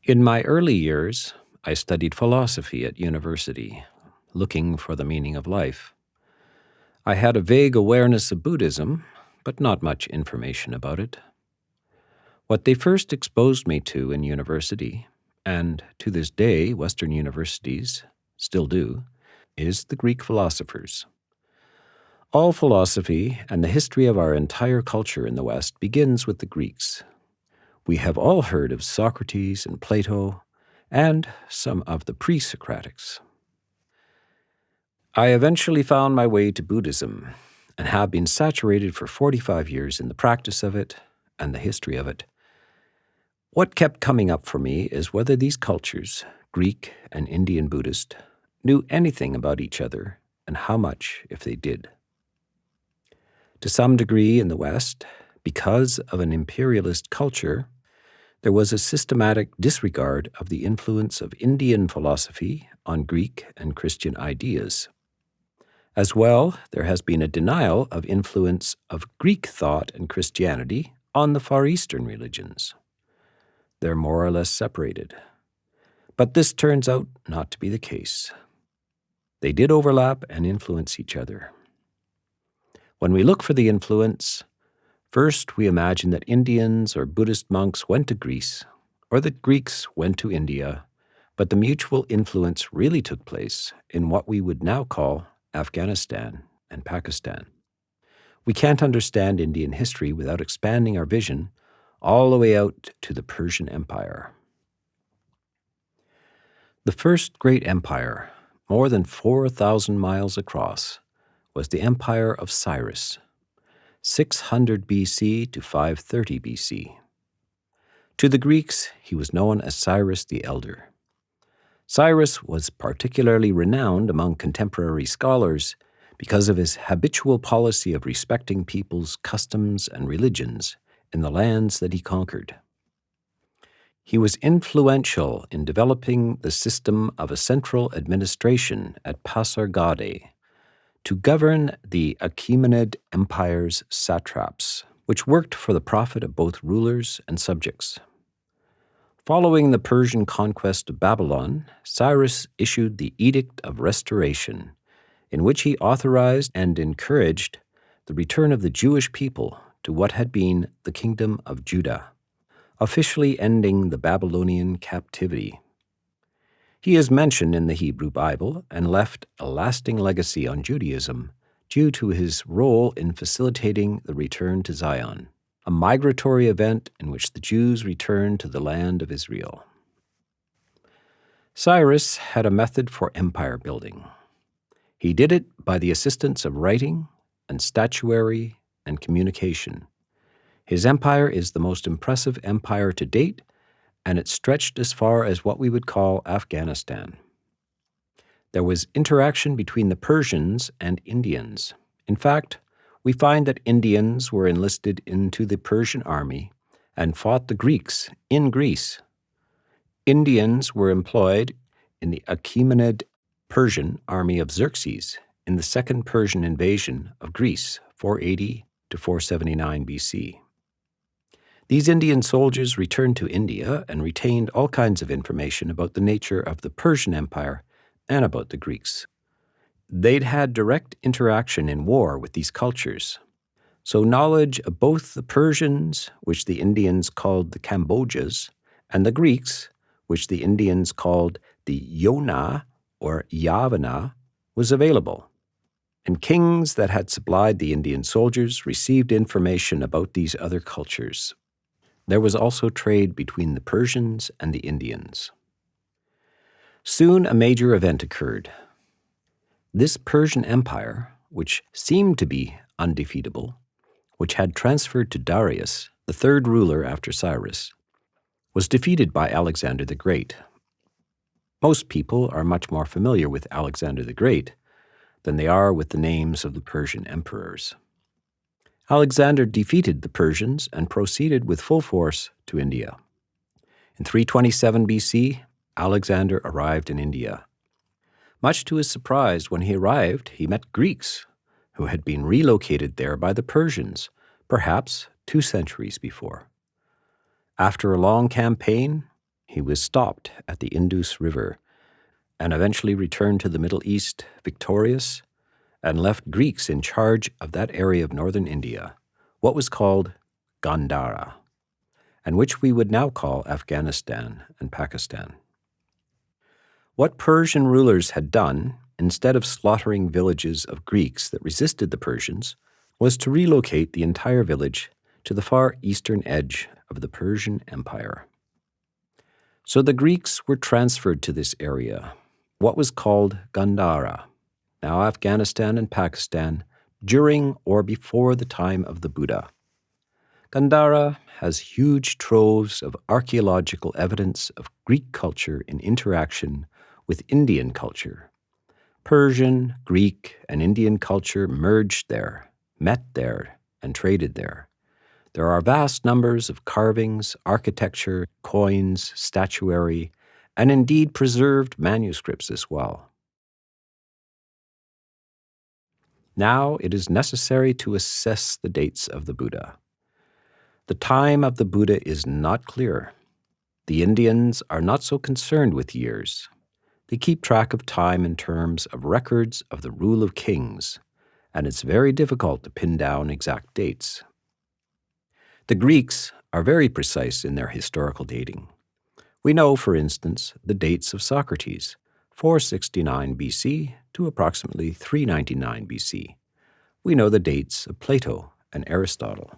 In my early years, I studied philosophy at university, looking for the meaning of life. I had a vague awareness of Buddhism, but not much information about it. What they first exposed me to in university, and to this day Western universities still do, is the Greek philosophers. All philosophy and the history of our entire culture in the West begins with the Greeks. We have all heard of Socrates and Plato, and some of the pre-Socratics. I eventually found my way to Buddhism and have been saturated for 45 years in the practice of it and the history of it. What kept coming up for me is whether these cultures, Greek and Indian Buddhist, knew anything about each other and how much if they did. To some degree in the West, because of an imperialist culture, there was a systematic disregard of the influence of Indian philosophy on Greek and Christian ideas. As well, there has been a denial of influence of Greek thought and Christianity on the Far Eastern religions. They're more or less separated. But this turns out not to be the case. They did overlap and influence each other. When we look for the influence, first we imagine that Indians or Buddhist monks went to Greece, or that Greeks went to India, but the mutual influence really took place in what we would now call Afghanistan and Pakistan. We can't understand Indian history without expanding our vision all the way out to the Persian Empire. The first great empire, more than 4,000 miles across, was the Empire of Cyrus, 600 BC to 530 BC. To the Greeks, he was known as Cyrus the Elder. Cyrus was particularly renowned among contemporary scholars because of his habitual policy of respecting people's customs and religions in the lands that he conquered. He was influential in developing the system of a central administration at Pasargadae to govern the Achaemenid Empire's satraps, which worked for the profit of both rulers and subjects. Following the Persian conquest of Babylon, Cyrus issued the Edict of Restoration, in which he authorized and encouraged the return of the Jewish people to what had been the Kingdom of Judah, officially ending the Babylonian captivity. He is mentioned in the Hebrew Bible and left a lasting legacy on Judaism due to his role in facilitating the return to Zion, a migratory event in which the Jews returned to the land of Israel. Cyrus had a method for empire building. He did it by the assistance of writing and statuary and communication. His empire is the most impressive empire to date, and it stretched as far as what we would call Afghanistan. There was interaction between the Persians and Indians. In fact, we find that Indians were enlisted into the Persian army and fought the Greeks in Greece. Indians were employed in the Achaemenid Persian army of Xerxes in the Second Persian invasion of Greece, 480 to 479 BC. These Indian soldiers returned to India and retained all kinds of information about the nature of the Persian Empire and about the Greeks. They'd had direct interaction in war with these cultures, so knowledge of both the Persians, which the Indians called the Kambojas, and the Greeks, which the Indians called the Yona or Yavana, was available. And kings that had supplied the Indian soldiers received information about these other cultures. There was also trade between the Persians and the Indians. Soon a major event occurred. This Persian Empire, which seemed to be undefeatable, which had transferred to Darius, the third ruler after Cyrus, was defeated by Alexander the Great. Most people are much more familiar with Alexander the Great than they are with the names of the Persian emperors. Alexander defeated the Persians and proceeded with full force to India. In 327 BC, Alexander arrived in India. Much to his surprise, when he arrived, he met Greeks who had been relocated there by the Persians, perhaps 2 centuries before. After a long campaign, he was stopped at the Indus River and eventually returned to the Middle East victorious and left Greeks in charge of that area of northern India, what was called Gandhara, and which we would now call Afghanistan and Pakistan. What Persian rulers had done, instead of slaughtering villages of Greeks that resisted the Persians, was to relocate the entire village to the far eastern edge of the Persian Empire. So the Greeks were transferred to this area, what was called Gandhara, now Afghanistan and Pakistan, during or before the time of the Buddha. Gandhara has huge troves of archaeological evidence of Greek culture in interaction with Indian culture. Persian, Greek, and Indian culture merged there, met there, and traded there. There are vast numbers of carvings, architecture, coins, statuary, and indeed preserved manuscripts as well. Now it is necessary to assess the dates of the Buddha. The time of the Buddha is not clear. The Indians are not so concerned with years. They keep track of time in terms of records of the rule of kings, and it's very difficult to pin down exact dates. The Greeks are very precise in their historical dating. We know, for instance, the dates of Socrates, 469 BC to approximately 399 BC. We know the dates of Plato and Aristotle.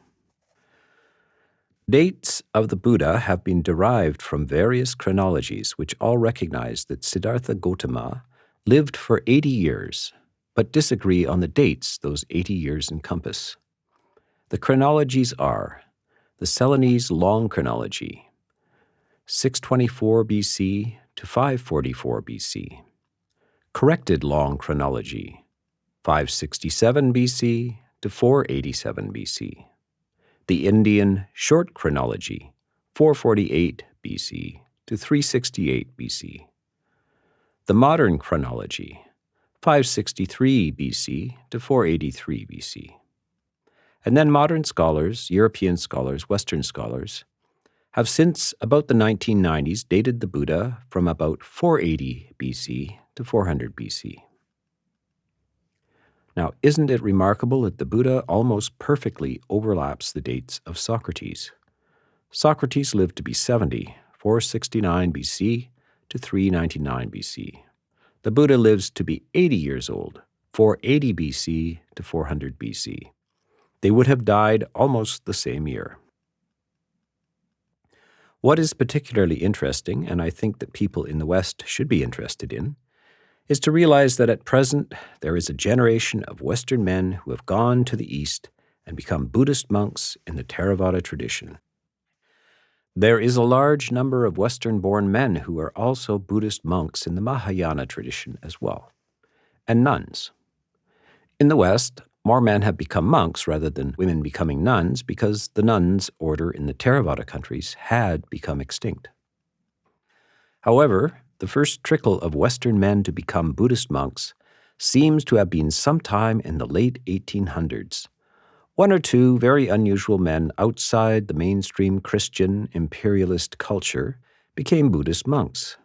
Dates of the Buddha have been derived from various chronologies which all recognize that Siddhartha Gautama lived for 80 years, but disagree on the dates those 80 years encompass. The chronologies are the Ceylonese Long Chronology, 624 BC to 544 BC, Corrected Long Chronology, 567 BC to 487 BC, the Indian Short Chronology, 448 BC to 368 BC, the Modern Chronology, 563 BC to 483 BC. And then modern scholars, European scholars, Western scholars, have since about the 1990s dated the Buddha from about 480 BC to 400 BC. Now, isn't it remarkable that the Buddha almost perfectly overlaps the dates of Socrates? Socrates lived to be 70, 469 BC to 399 BC. The Buddha lives to be 80 years old, 480 BC to 400 BC. They would have died almost the same year. What is particularly interesting, and I think that people in the West should be interested in, is to realize that at present there is a generation of Western men who have gone to the East and become Buddhist monks in the Theravada tradition. There is a large number of Western-born men who are also Buddhist monks in the Mahayana tradition as well, and nuns. In the West, more men have become monks rather than women becoming nuns because the nuns' order in the Theravada countries had become extinct. However, the first trickle of Western men to become Buddhist monks seems to have been sometime in the late 1800s. One or two very unusual men outside the mainstream Christian imperialist culture became Buddhist monks.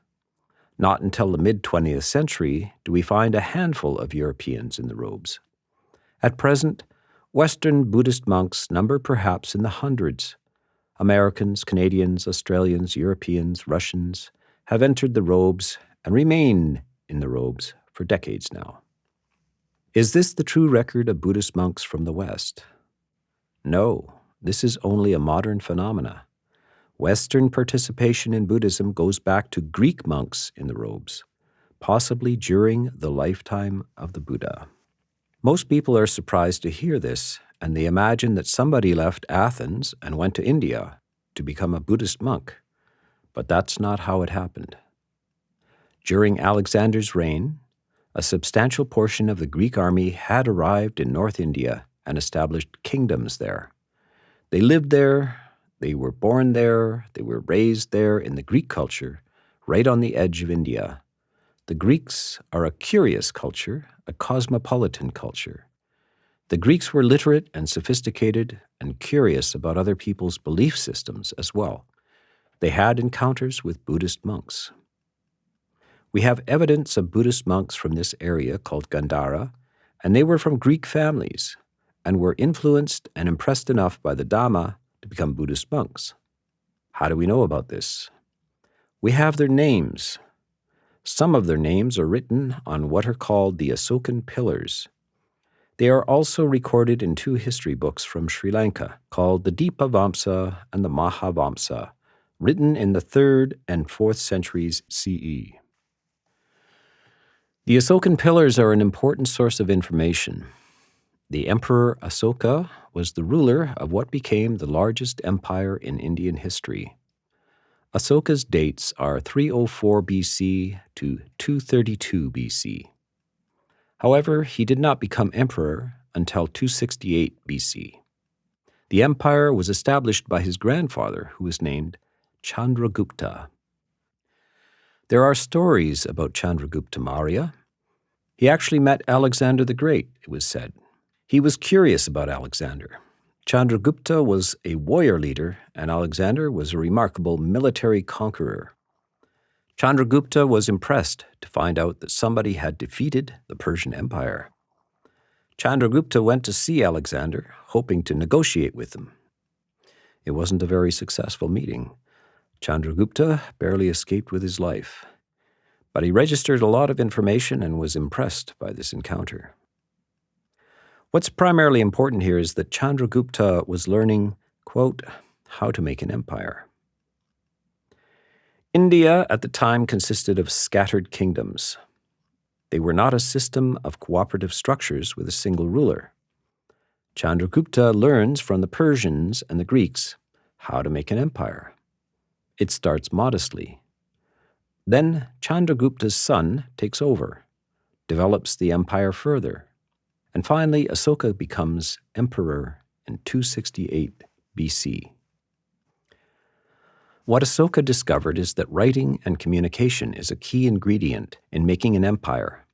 Not until the mid-20th century do we find a handful of Europeans in the robes. At present, Western Buddhist monks number perhaps in the hundreds. Americans, Canadians, Australians, Europeans, Russians have entered the robes and remain in the robes for decades now. Is this the true record of Buddhist monks from the West? No, this is only a modern phenomena. Western participation in Buddhism goes back to Greek monks in the robes, possibly during the lifetime of the Buddha. Most people are surprised to hear this, and they imagine that somebody left Athens and went to India to become a Buddhist monk. But that's not how it happened. During Alexander's reign, a substantial portion of the Greek army had arrived in North India and established kingdoms there. They lived there, they were born there, they were raised there in the Greek culture, right on the edge of India. The Greeks are a curious culture, a cosmopolitan culture. The Greeks were literate and sophisticated and curious about other people's belief systems as well. They had encounters with Buddhist monks. We have evidence of Buddhist monks from this area called Gandhara, and they were from Greek families and were influenced and impressed enough by the Dhamma to become Buddhist monks. How do we know about this? We have their names. Some of their names are written on what are called the Asokan pillars. They are also recorded in two history books from Sri Lanka called the Dipavamsa and the Mahavamsa, written in the 3rd and 4th centuries CE. The Asokan pillars are an important source of information. The Emperor Asoka was the ruler of what became the largest empire in Indian history. Asoka's dates are 304 BC to 232 BC. However, he did not become emperor until 268 BC. The empire was established by his grandfather, who was named Chandragupta. There are stories about Chandragupta Maurya. He actually met Alexander the Great, it was said. He was curious about Alexander. Chandragupta was a warrior leader, and Alexander was a remarkable military conqueror. Chandragupta was impressed to find out that somebody had defeated the Persian Empire. Chandragupta went to see Alexander, hoping to negotiate with him. It wasn't a very successful meeting. Chandragupta barely escaped with his life. But he registered a lot of information and was impressed by this encounter. What's primarily important here is that Chandragupta was learning, quote, how to make an empire. India at the time consisted of scattered kingdoms. They were not a system of cooperative structures with a single ruler. Chandragupta learns from the Persians and the Greeks how to make an empire. It starts modestly. Then Chandragupta's son takes over, develops the empire further, and finally Asoka becomes emperor in 268 BC. What Asoka discovered is that writing and communication is a key ingredient in making an empire.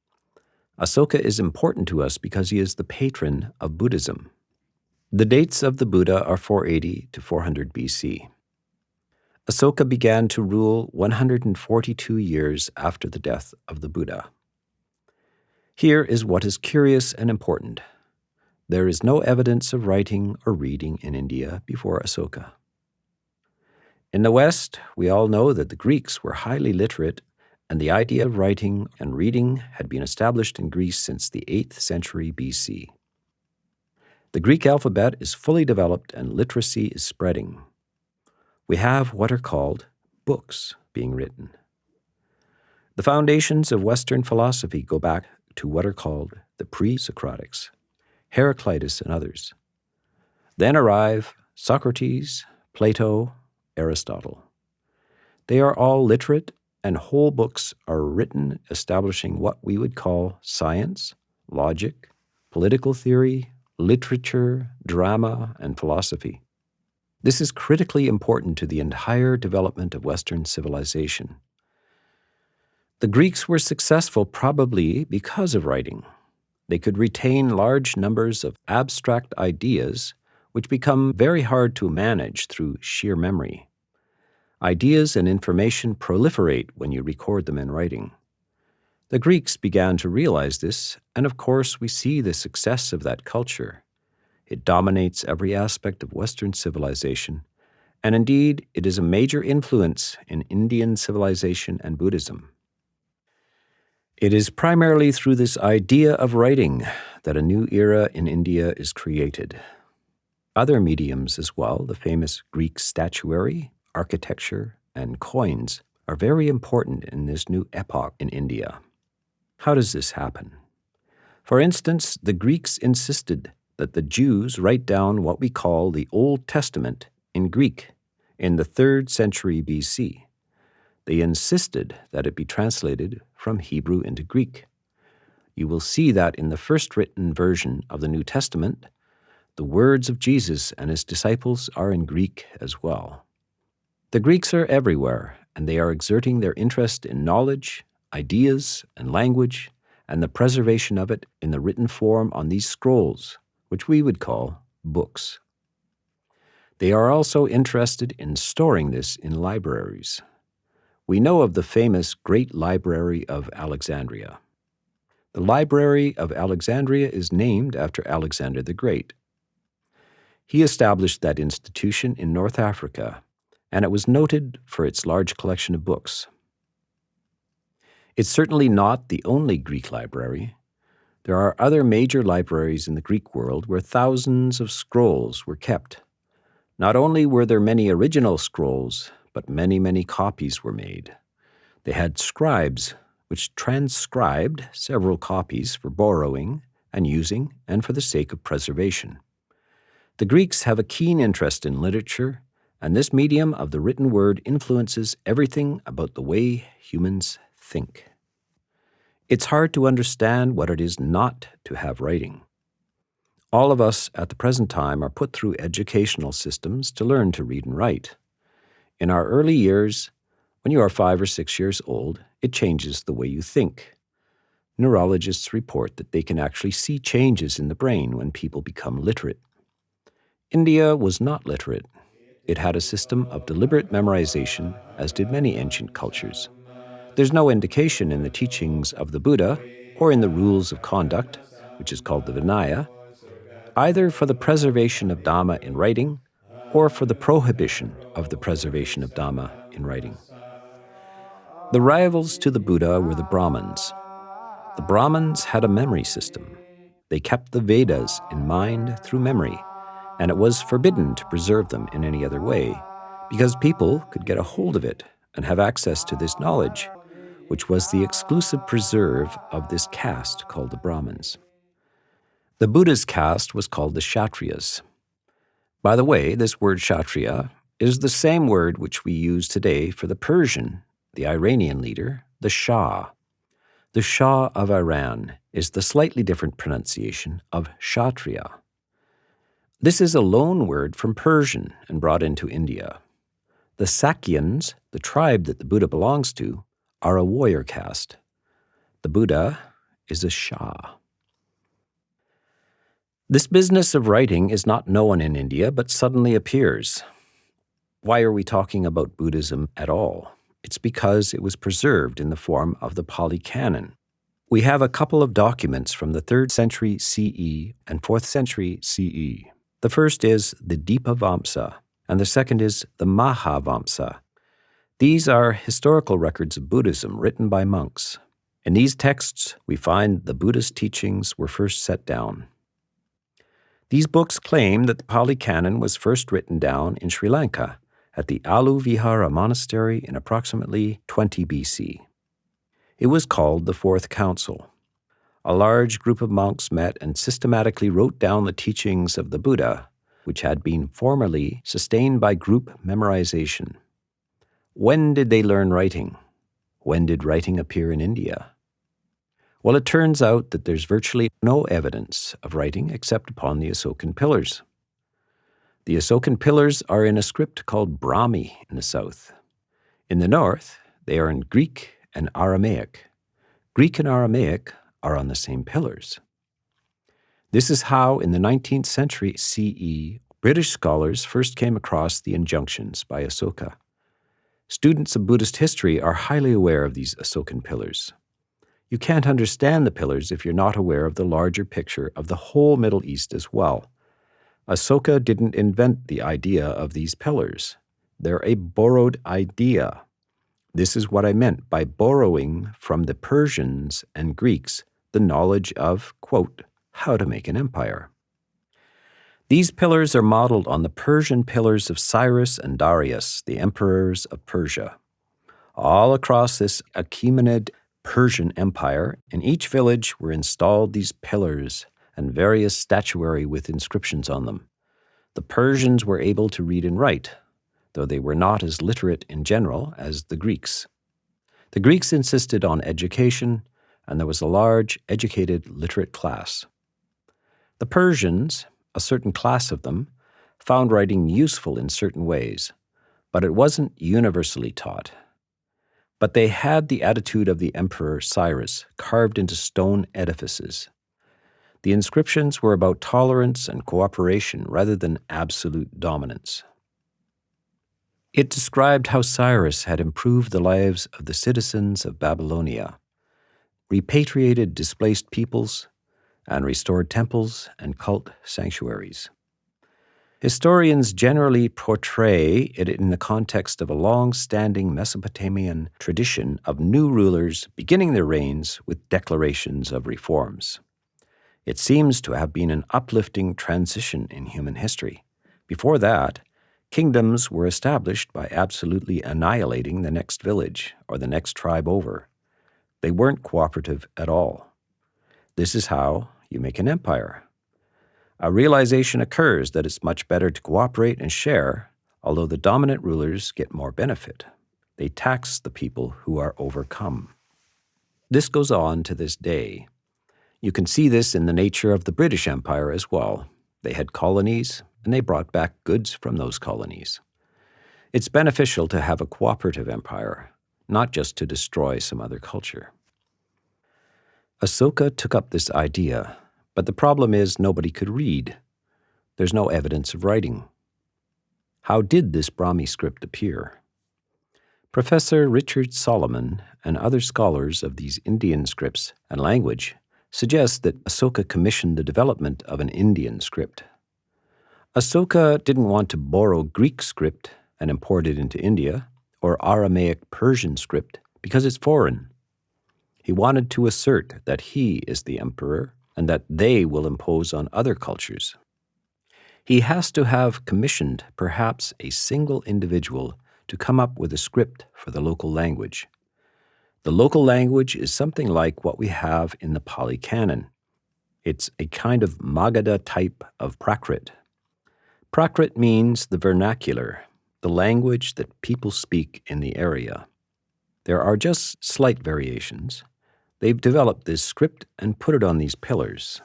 Asoka is important to us because he is the patron of Buddhism. The dates of the Buddha are 480 to 400 BC. Asoka began to rule 142 years after the death of the Buddha. Here is what is curious and important. There is no evidence of writing or reading in India before Asoka. In the West, we all know that the Greeks were highly literate, and the idea of writing and reading had been established in Greece since the 8th century BC. The Greek alphabet is fully developed and literacy is spreading. We have what are called books being written. The foundations of Western philosophy go back to what are called the pre-Socratics, Heraclitus and others. Then arrive Socrates, Plato, Aristotle. They are all literate, and whole books are written establishing what we would call science, logic, political theory, literature, drama, and philosophy. This is critically important to the entire development of Western civilization. The Greeks were successful probably because of writing. They could retain large numbers of abstract ideas which become very hard to manage through sheer memory. Ideas and information proliferate when you record them in writing. The Greeks began to realize this, and of course we see the success of that culture. It dominates every aspect of Western civilization, and indeed it is a major influence in Indian civilization and Buddhism. It is primarily through this idea of writing that a new era in India is created. Other mediums as well, the famous Greek statuary, architecture, and coins, are very important in this new epoch in India. How does this happen? For instance, the Greeks insisted that the Jews write down what we call the Old Testament in Greek in the 3rd century BC. They insisted that it be translated from Hebrew into Greek. You will see that in the first written version of the New Testament, the words of Jesus and his disciples are in Greek as well. The Greeks are everywhere, and they are exerting their interest in knowledge, ideas, and language, and the preservation of it in the written form on these scrolls, which we would call books. They are also interested in storing this in libraries. We know of the famous Great Library of Alexandria. The Library of Alexandria is named after Alexander the Great. He established that institution in North Africa, and it was noted for its large collection of books. It's certainly not the only Greek library. There are other major libraries in the Greek world where thousands of scrolls were kept. Not only were there many original scrolls, but many, many copies were made. They had scribes, which transcribed several copies for borrowing and using and for the sake of preservation. The Greeks have a keen interest in literature, and this medium of the written word influences everything about the way humans think. It's hard to understand what it is not to have writing. All of us at the present time are put through educational systems to learn to read and write. In our early years, when you are 5 or 6 years old, it changes the way you think. Neurologists report that they can actually see changes in the brain when people become literate. India was not literate. It had a system of deliberate memorization, as did many ancient cultures. There's no indication in the teachings of the Buddha or in the rules of conduct, which is called the Vinaya, either for the preservation of Dhamma in writing or for the prohibition of the preservation of Dhamma in writing. The rivals to the Buddha were the Brahmins. The Brahmins had a memory system. They kept the Vedas in mind through memory, and it was forbidden to preserve them in any other way, because people could get a hold of it and have access to this knowledge, which was the exclusive preserve of this caste called the Brahmins. The Buddha's caste was called the Kshatriyas. By the way, this word Kshatriya is the same word which we use today for the Persian, the Iranian leader, the Shah. The Shah of Iran is the slightly different pronunciation of Kshatriya. This is a loan word from Persian and brought into India. The Sakyans, the tribe that the Buddha belongs to, are a warrior caste. The Buddha is a Shah. This business of writing is not known in India, but suddenly appears. Why are we talking about Buddhism at all? It's because it was preserved in the form of the Pali Canon. We have a couple of documents from the 3rd century CE and 4th century CE. The first is the Dipavamsa, and the second is the Mahavamsa. These are historical records of Buddhism written by monks. In these texts, we find the Buddhist teachings were first set down. These books claim that the Pali Canon was first written down in Sri Lanka at the Alu Vihara Monastery in approximately 20 BC. It was called the Fourth Council. A large group of monks met and systematically wrote down the teachings of the Buddha, which had been formerly sustained by group memorization. When did they learn writing? When did writing appear in India? Well, it turns out that there's virtually no evidence of writing except upon the Asokan pillars. The Asokan pillars are in a script called Brahmi in the south. In the north, they are in Greek and Aramaic. Greek and Aramaic are on the same pillars. This is how, in the 19th century CE, British scholars first came across the injunctions by Asoka. Students of Buddhist history are highly aware of these Asokan pillars. You can't understand the pillars if you're not aware of the larger picture of the whole Middle East as well. Asoka didn't invent the idea of these pillars. They're a borrowed idea. This is what I meant by borrowing from the Persians and Greeks the knowledge of, quote, how to make an empire. These pillars are modeled on the Persian pillars of Cyrus and Darius, the emperors of Persia. All across this Achaemenid Persian Empire, in each village were installed these pillars and various statuary with inscriptions on them. The Persians were able to read and write, though they were not as literate in general as the Greeks. The Greeks insisted on education, and there was a large, educated, literate class. The Persians, a certain class of them, found writing useful in certain ways, but it wasn't universally taught. But they had the attitude of the Emperor Cyrus carved into stone edifices. The inscriptions were about tolerance and cooperation rather than absolute dominance. It described how Cyrus had improved the lives of the citizens of Babylonia, repatriated displaced peoples, and restored temples and cult sanctuaries. Historians generally portray it in the context of a long-standing Mesopotamian tradition of new rulers beginning their reigns with declarations of reforms. It seems to have been an uplifting transition in human history. Before that, kingdoms were established by absolutely annihilating the next village or the next tribe over. They weren't cooperative at all. This is how you make an empire. A realization occurs that it's much better to cooperate and share, although the dominant rulers get more benefit. They tax the people who are overcome. This goes on to this day. You can see this in the nature of the British Empire as well. They had colonies, and they brought back goods from those colonies. It's beneficial to have a cooperative empire, not just to destroy some other culture. Asoka took up this idea, but the problem is nobody could read. There's no evidence of writing. How did this Brahmi script appear? Professor Richard Solomon and other scholars of these Indian scripts and language suggest that Asoka commissioned the development of an Indian script. Asoka didn't want to borrow Greek script and import it into India, or Aramaic Persian script, because it's foreign. He wanted to assert that he is the emperor and that they will impose on other cultures. He has to have commissioned perhaps a single individual to come up with a script for the local language. The local language is something like what we have in the Pali Canon. It's a kind of Magadha type of Prakrit. Prakrit means the vernacular, the language that people speak in the area. There are just slight variations. They've developed this script and put it on these pillars.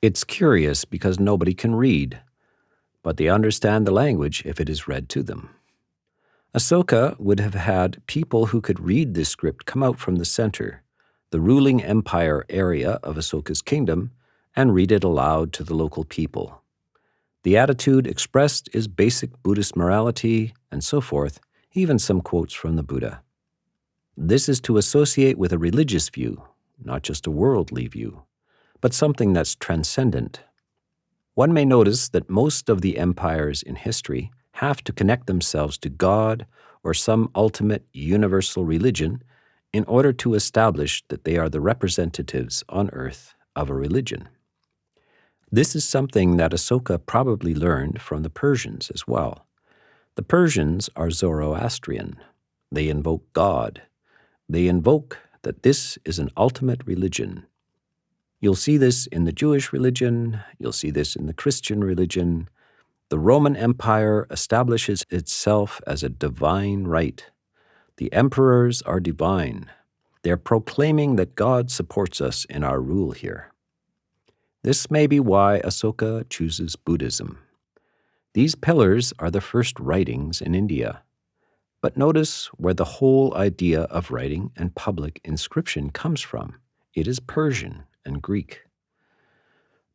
It's curious because nobody can read, but they understand the language if it is read to them. Asoka would have had people who could read this script come out from the center, the ruling empire area of Asoka's kingdom, and read it aloud to the local people. The attitude expressed is basic Buddhist morality and so forth, even some quotes from the Buddha. This is to associate with a religious view, not just a worldly view, but something that's transcendent. One may notice that most of the empires in history have to connect themselves to God or some ultimate universal religion in order to establish that they are the representatives on earth of a religion. This is something that Asoka probably learned from the Persians as well. The Persians are Zoroastrian. They invoke God. They invoke that this is an ultimate religion. You'll see this in the Jewish religion. You'll see this in the Christian religion. The Roman Empire establishes itself as a divine right. The emperors are divine. They're proclaiming that God supports us in our rule here. This may be why Asoka chooses Buddhism. These pillars are the first writings in India. But notice where the whole idea of writing and public inscription comes from. It is Persian and Greek.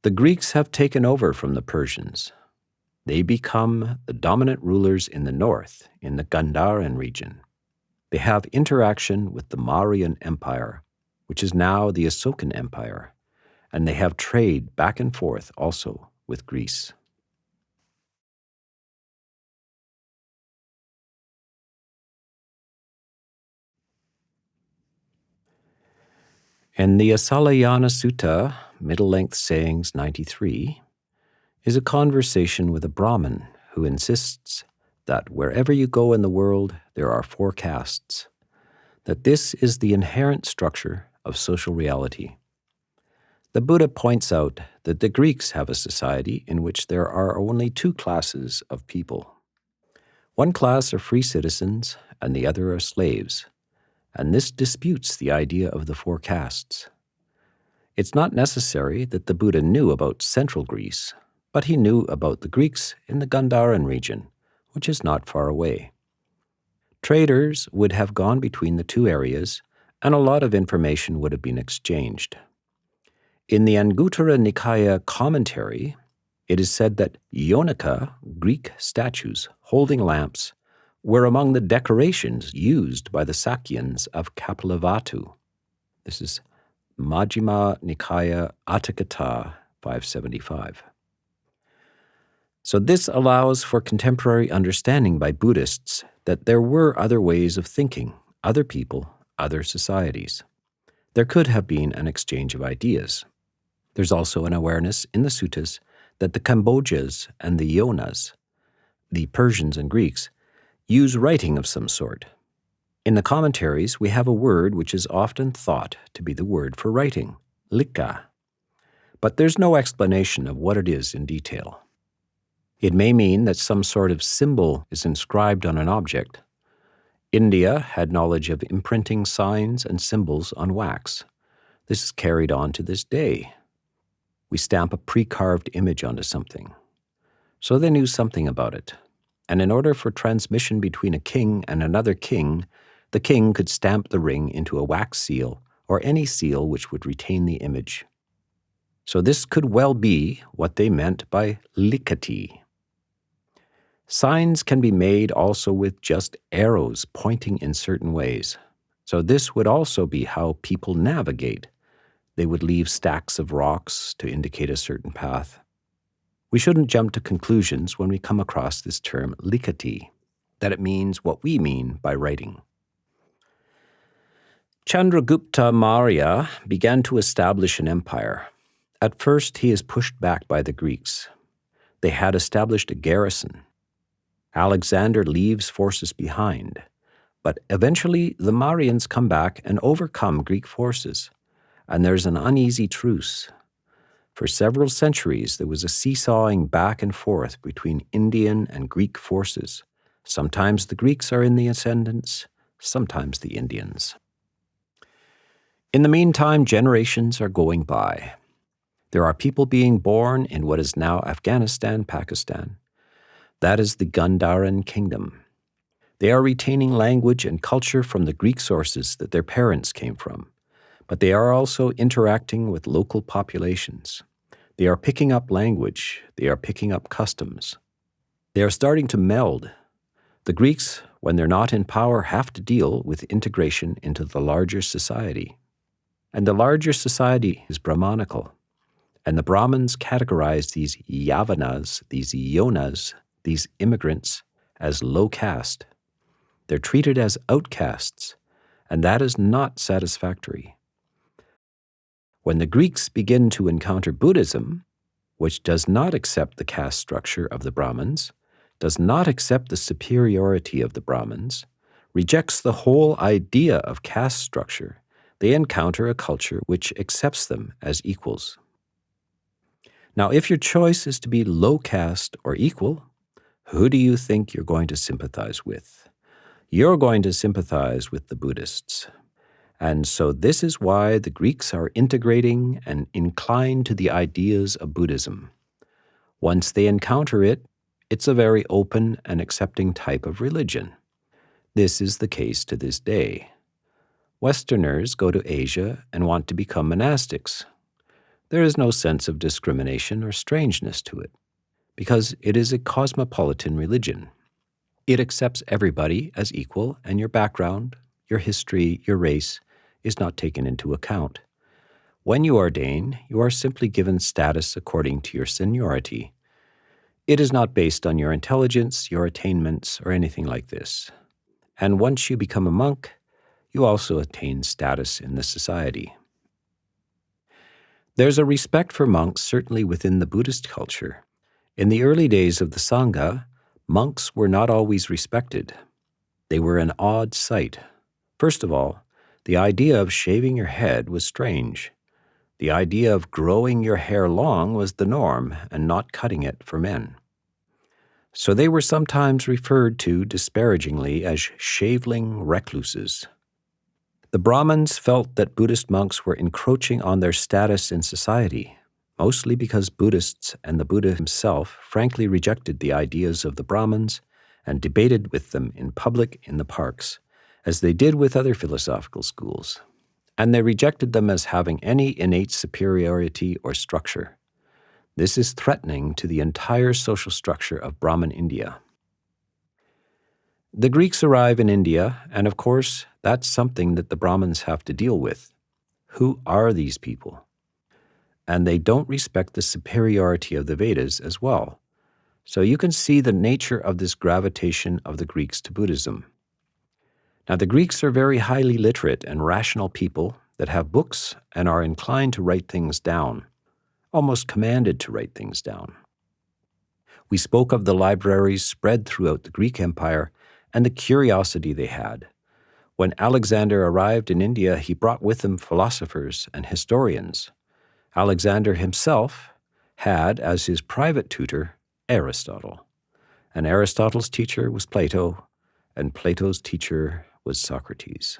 The Greeks have taken over from the Persians. They become the dominant rulers in the north, in the Gandharan region. They have interaction with the Mauryan Empire, which is now the Asokan Empire, and they have trade back and forth also with Greece. In the Asalayana Sutta, Middle Length Sayings 93, is a conversation with a Brahmin who insists that wherever you go in the world, there are 4 castes, that this is the inherent structure of social reality. The Buddha points out that the Greeks have a society in which there are only 2 classes of people. One class are free citizens, and the other are slaves, and this disputes the idea of the 4 castes. It's not necessary that the Buddha knew about central Greece, but he knew about the Greeks in the Gandharan region, which is not far away. Traders would have gone between the 2 areas, and a lot of information would have been exchanged. In the Anguttara Nikaya commentary, it is said that Yonika, Greek statues holding lamps, were among the decorations used by the Sakyans of Kapilavatthu. This is Majjhima Nikaya Atthakatha 575. So this allows for contemporary understanding by Buddhists that there were other ways of thinking, other people, other societies. There could have been an exchange of ideas. There's also an awareness in the suttas that the Kambodjas and the Yonas, the Persians and Greeks, use writing of some sort. In the commentaries, we have a word which is often thought to be the word for writing, likha. But there's no explanation of what it is in detail. It may mean that some sort of symbol is inscribed on an object. India had knowledge of imprinting signs and symbols on wax. This is carried on to this day. We stamp a pre-carved image onto something. So they knew something about it. And in order for transmission between a king and another king, the king could stamp the ring into a wax seal or any seal which would retain the image. So this could well be what they meant by likhati. Signs can be made also with just arrows pointing in certain ways. So this would also be how people navigate. They would leave stacks of rocks to indicate a certain path. We shouldn't jump to conclusions when we come across this term likhati, that it means what we mean by writing. Chandragupta Maurya began to establish an empire. At first, he is pushed back by the Greeks. They had established a garrison. Alexander leaves forces behind, but eventually the Mauryans come back and overcome Greek forces, and there's an uneasy truce. For several centuries, there was a seesawing back and forth between Indian and Greek forces. Sometimes the Greeks are in the ascendance, sometimes the Indians. In the meantime, generations are going by. There are people being born in what is now Afghanistan, Pakistan. That is the Gandharan kingdom. They are retaining language and culture from the Greek sources that their parents came from, but they are also interacting with local populations. They are picking up language. They are picking up customs. They are starting to meld. The Greeks, when they're not in power, have to deal with integration into the larger society. And the larger society is Brahmanical. And the Brahmins categorize these Yavanas, these Yonas, these immigrants, as low caste. They're treated as outcasts, and that is not satisfactory. When the Greeks begin to encounter Buddhism, which does not accept the caste structure of the Brahmins, does not accept the superiority of the Brahmins, rejects the whole idea of caste structure, they encounter a culture which accepts them as equals. Now, if your choice is to be low caste or equal, who do you think you're going to sympathize with? You're going to sympathize with the Buddhists. And so this is why the Greeks are integrating and inclined to the ideas of Buddhism. Once they encounter it, it's a very open and accepting type of religion. This is the case to this day. Westerners go to Asia and want to become monastics. There is no sense of discrimination or strangeness to it, because it is a cosmopolitan religion. It accepts everybody as equal, and your background, your history, your race is not taken into account. When you ordain, you are simply given status according to your seniority. It is not based on your intelligence, your attainments, or anything like this. And once you become a monk, you also attain status in the society. There's a respect for monks certainly within the Buddhist culture. In the early days of the Sangha, monks were not always respected. They were an odd sight. First of all, the idea of shaving your head was strange. The idea of growing your hair long was the norm and not cutting it for men. So they were sometimes referred to disparagingly as shaveling recluses. The Brahmins felt that Buddhist monks were encroaching on their status in society, mostly because Buddhists and the Buddha himself frankly rejected the ideas of the Brahmins and debated with them in public in the parks, as they did with other philosophical schools. and they rejected them as having any innate superiority or structure. This is threatening to the entire social structure of Brahmin India. The Greeks arrive in India, and of course, that's something that the Brahmins have to deal with. Who are these people? And they don't respect the superiority of the Vedas as well. So you can see the nature of this gravitation of the Greeks to Buddhism. Now, the Greeks are very highly literate and rational people that have books and are inclined to write things down, almost commanded to write things down. We spoke of the libraries spread throughout the Greek Empire and the curiosity they had. When Alexander arrived in India, he brought with him philosophers and historians. Alexander himself had as his private tutor Aristotle, and Aristotle's teacher was Plato, and Plato's teacher was Socrates.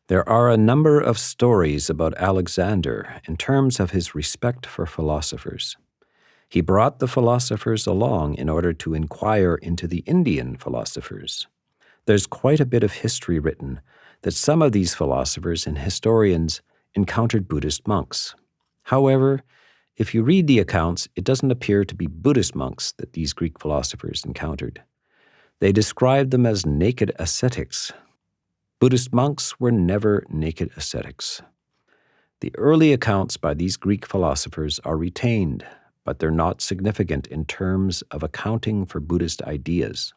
There are a number of stories about Alexander in terms of his respect for philosophers. He brought the philosophers along in order to inquire into the Indian philosophers. There's quite a bit of history written that some of these philosophers and historians encountered Buddhist monks. However, if you read the accounts, it doesn't appear to be Buddhist monks that these Greek philosophers encountered. They described them as naked ascetics. Buddhist monks were never naked ascetics. The early accounts by these Greek philosophers are retained, but they're not significant in terms of accounting for Buddhist ideas.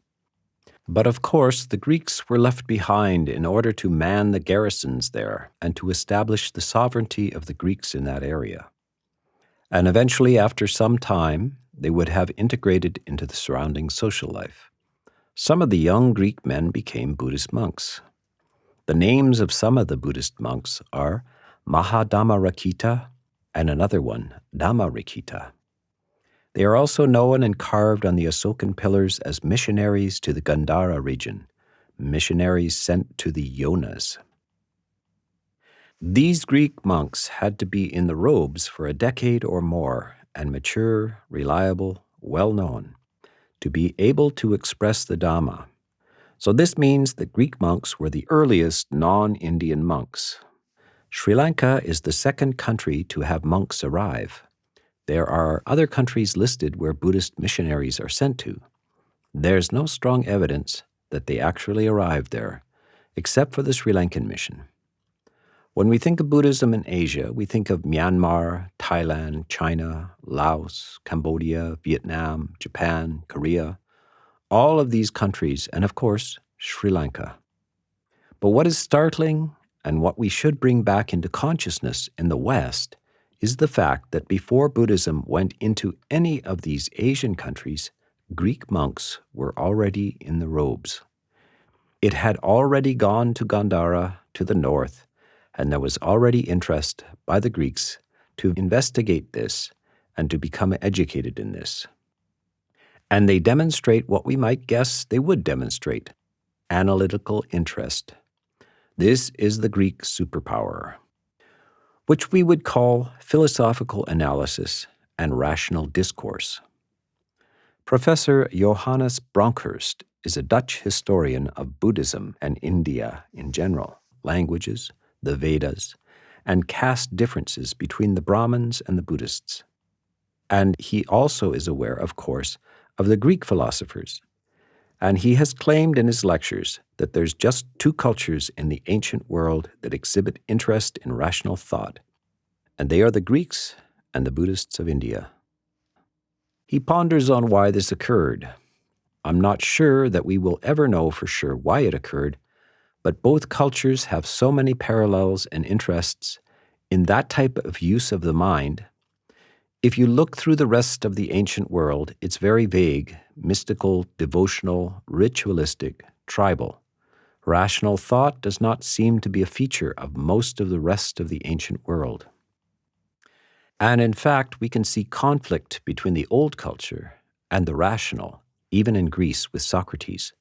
But of course, the Greeks were left behind in order to man the garrisons there and to establish the sovereignty of the Greeks in that area. And eventually, after some time, they would have integrated into the surrounding social life. Some of the young Greek men became Buddhist monks. The names of some of the Buddhist monks are Mahadhammarakkhita and another one, Dhammarikkhita. They are also known and carved on the Asokan pillars as missionaries to the Gandhara region, missionaries sent to the Yonas. These Greek monks had to be in the robes for a decade or more and mature, reliable, well-known, to be able to express the Dhamma. So this means that Greek monks were the earliest non-Indian monks. Sri Lanka is the second country to have monks arrive. There are other countries listed where Buddhist missionaries are sent to. There's no strong evidence that they actually arrived there, except for the Sri Lankan mission. When we think of Buddhism in Asia, we think of Myanmar, Thailand, China, Laos, Cambodia, Vietnam, Japan, Korea, all of these countries, and of course, Sri Lanka. But what is startling and what we should bring back into consciousness in the West is the fact that before Buddhism went into any of these Asian countries, Greek monks were already in the robes. It had already gone to Gandhara to the north, and there was already interest by the Greeks to investigate this and to become educated in this. And they demonstrate what we might guess they would demonstrate, analytical interest. This is the Greek superpower, which we would call philosophical analysis and rational discourse. Professor Johannes Bronkhorst is a Dutch historian of Buddhism and India in general, languages, the Vedas, and caste differences between the Brahmins and the Buddhists. And he also is aware, of course, of the Greek philosophers. And he has claimed in his lectures that there's just two cultures in the ancient world that exhibit interest in rational thought, and they are the Greeks and the Buddhists of India. He ponders on why this occurred. I'm not sure that we will ever know for sure why it occurred, but both cultures have so many parallels and interests in that type of use of the mind. If you look through the rest of the ancient world, it's very vague, mystical, devotional, ritualistic, tribal. Rational thought does not seem to be a feature of most of the rest of the ancient world. And in fact, we can see conflict between the old culture and the rational, even in Greece with Socrates.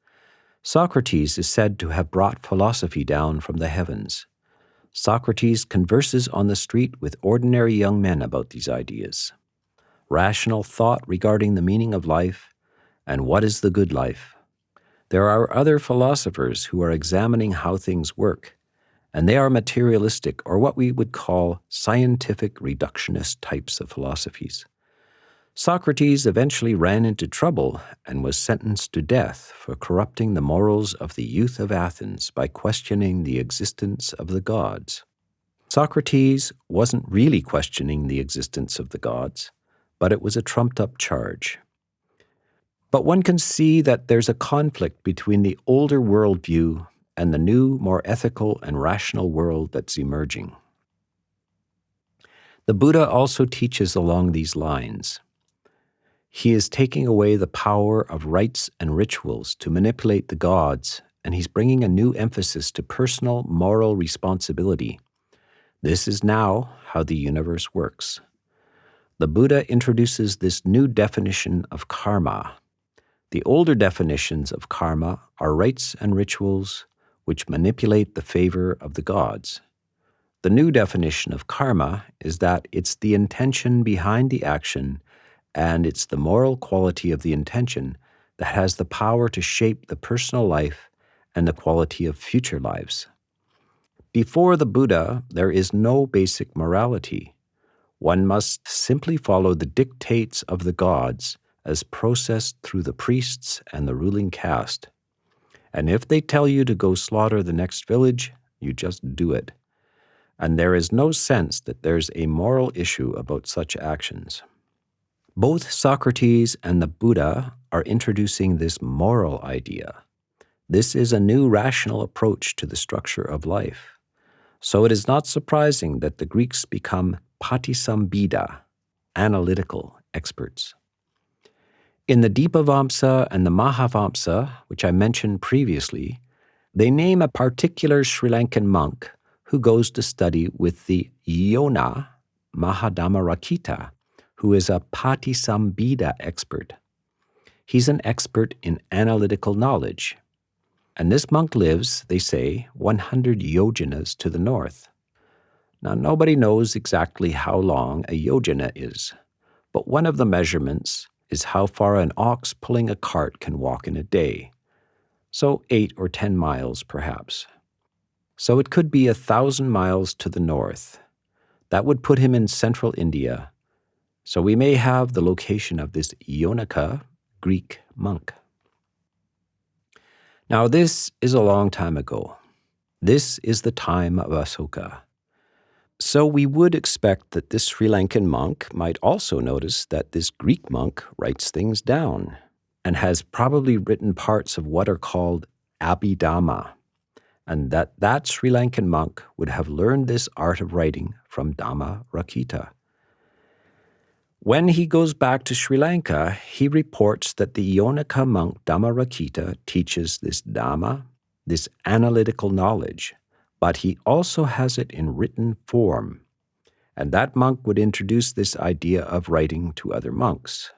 Socrates is said to have brought philosophy down from the heavens. Socrates converses on the street with ordinary young men about these ideas. Rational thought regarding the meaning of life and what is the good life. There are other philosophers who are examining how things work, and they are materialistic, or what we would call scientific reductionist types of philosophies. Socrates eventually ran into trouble and was sentenced to death for corrupting the morals of the youth of Athens by questioning the existence of the gods. Socrates wasn't really questioning the existence of the gods, but it was a trumped-up charge. But one can see that there's a conflict between the older worldview and the new, more ethical and rational world that's emerging. The Buddha also teaches along these lines. He is taking away the power of rites and rituals to manipulate the gods, and he's bringing a new emphasis to personal moral responsibility. This is now how the universe works. The Buddha introduces this new definition of karma. The older definitions of karma are rites and rituals which manipulate the favor of the gods. The new definition of karma is that it's the intention behind the action, and it's the moral quality of the intention that has the power to shape the personal life and the quality of future lives. Before the Buddha, there is no basic morality. One must simply follow the dictates of the gods as processed through the priests and the ruling caste. And if they tell you to go slaughter the next village, you just do it. And there is no sense that there's a moral issue about such actions. Both Socrates and the Buddha are introducing this moral idea. This is a new rational approach to the structure of life. So it is not surprising that the Greeks become patisambhida, analytical experts. In the Dipavamsa and the Mahavamsa, which I mentioned previously, they name a particular Sri Lankan monk who goes to study with the Yona Mahadhammarakkhita, who is a patisambhida expert. He's an expert in analytical knowledge. And this monk lives, they say, 100 yojanas to the north. Now, nobody knows exactly how long a yojana is, but one of the measurements is how far an ox pulling a cart can walk in a day. So 8 or 10 miles, perhaps. So it could be 1,000 miles to the north. That would put him in central India. So we may have the location of this Yonaka Greek monk. Now this is a long time ago. This is the time of Asoka. So we would expect that this Sri Lankan monk might also notice that this Greek monk writes things down and has probably written parts of what are called Abhidhamma, and that Sri Lankan monk would have learned this art of writing from Dhammarakkhita. When he goes back to Sri Lanka, he reports that the Yonaka monk Dhammarakkhita teaches this Dhamma, this analytical knowledge, but he also has it in written form. And that monk would introduce this idea of writing to other monks.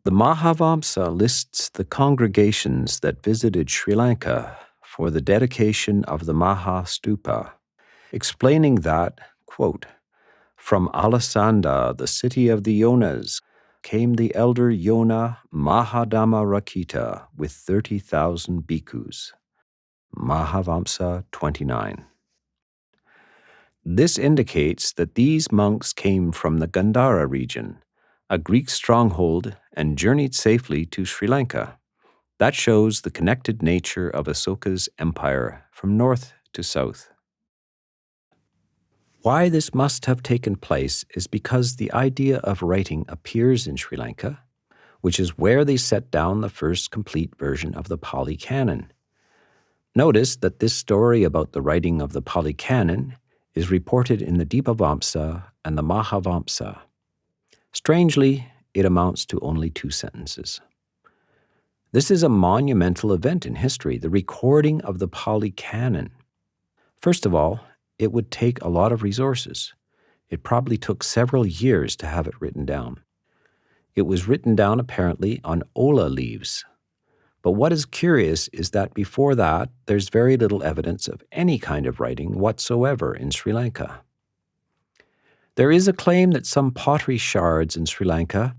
The Mahavamsa lists the congregations that visited Sri Lanka for the dedication of the Mahastupa, explaining that, quote, "From Alasanda, the city of the Yonas, came the elder Yona Mahadhammarakkhita with 30,000 bhikkhus." Mahavamsa 29. This indicates that these monks came from the Gandhara region, a Greek stronghold, and journeyed safely to Sri Lanka. That shows the connected nature of Asoka's empire from north to south. Why this must have taken place is because the idea of writing appears in Sri Lanka, which is where they set down the first complete version of the Pali Canon. Notice that this story about the writing of the Pali Canon is reported in the Dipavamsa and the Mahavamsa. Strangely, it amounts to only 2 sentences. This is a monumental event in history, the recording of the Pali Canon. First of all, it would take a lot of resources. It probably took several years to have it written down. It was written down apparently on ola leaves. But what is curious is that before that, there's very little evidence of any kind of writing whatsoever in Sri Lanka. There is a claim that some pottery shards in Sri Lanka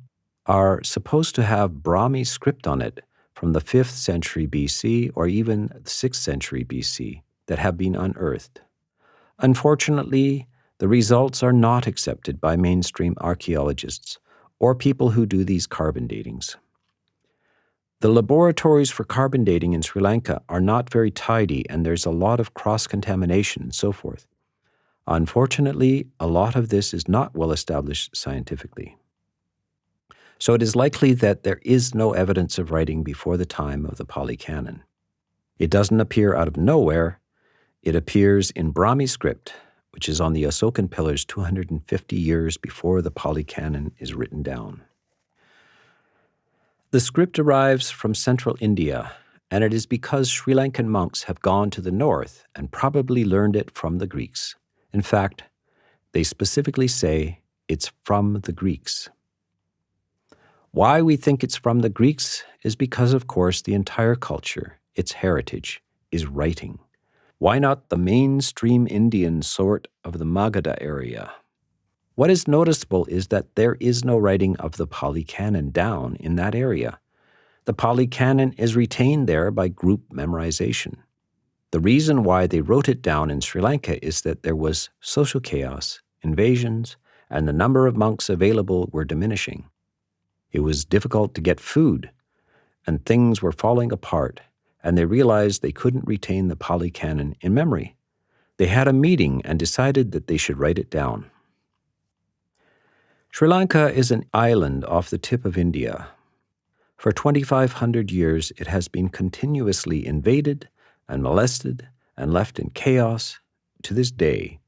are supposed to have Brahmi script on it from the 5th century BC or even the 6th century BC. that have been unearthed. Unfortunately, the results are not accepted by mainstream archaeologists or people who do these carbon datings. The laboratories for carbon dating in Sri Lanka are not very tidy, and there's a lot of cross-contamination and so forth. Unfortunately, a lot of this is not well established scientifically. So it is likely that there is no evidence of writing before the time of the Pali Canon. It doesn't appear out of nowhere. It appears in Brahmi script, which is on the Asokan pillars 250 years before the Pali Canon is written down. The script arrives from central India, and it is because Sri Lankan monks have gone to the north and probably learned it from the Greeks. In fact, they specifically say it's from the Greeks. Why we think it's from the Greeks is because, of course, the entire culture, its heritage, is writing. Why not the mainstream Indian sort of the Magadha area? What is noticeable is that there is no writing of the Pali Canon down in that area. The Pali Canon is retained there by group memorization. The reason why they wrote it down in Sri Lanka is that there was social chaos, invasions, and the number of monks available were diminishing. It was difficult to get food, and things were falling apart, and they realized they couldn't retain the Pali Canon in memory. They had a meeting and decided that they should write it down. Sri Lanka is an island off the tip of India. For 2,500 years, it has been continuously invaded and molested and left in chaos to this day.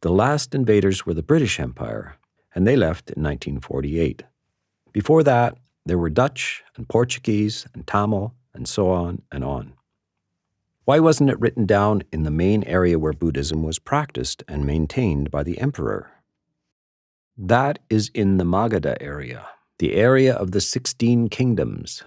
The last invaders were the British Empire, and they left in 1948. Before that, there were Dutch and Portuguese and Tamil and so on and on. Why wasn't it written down in the main area where Buddhism was practiced and maintained by the emperor? That is in the Magadha area, the area of the 16 kingdoms.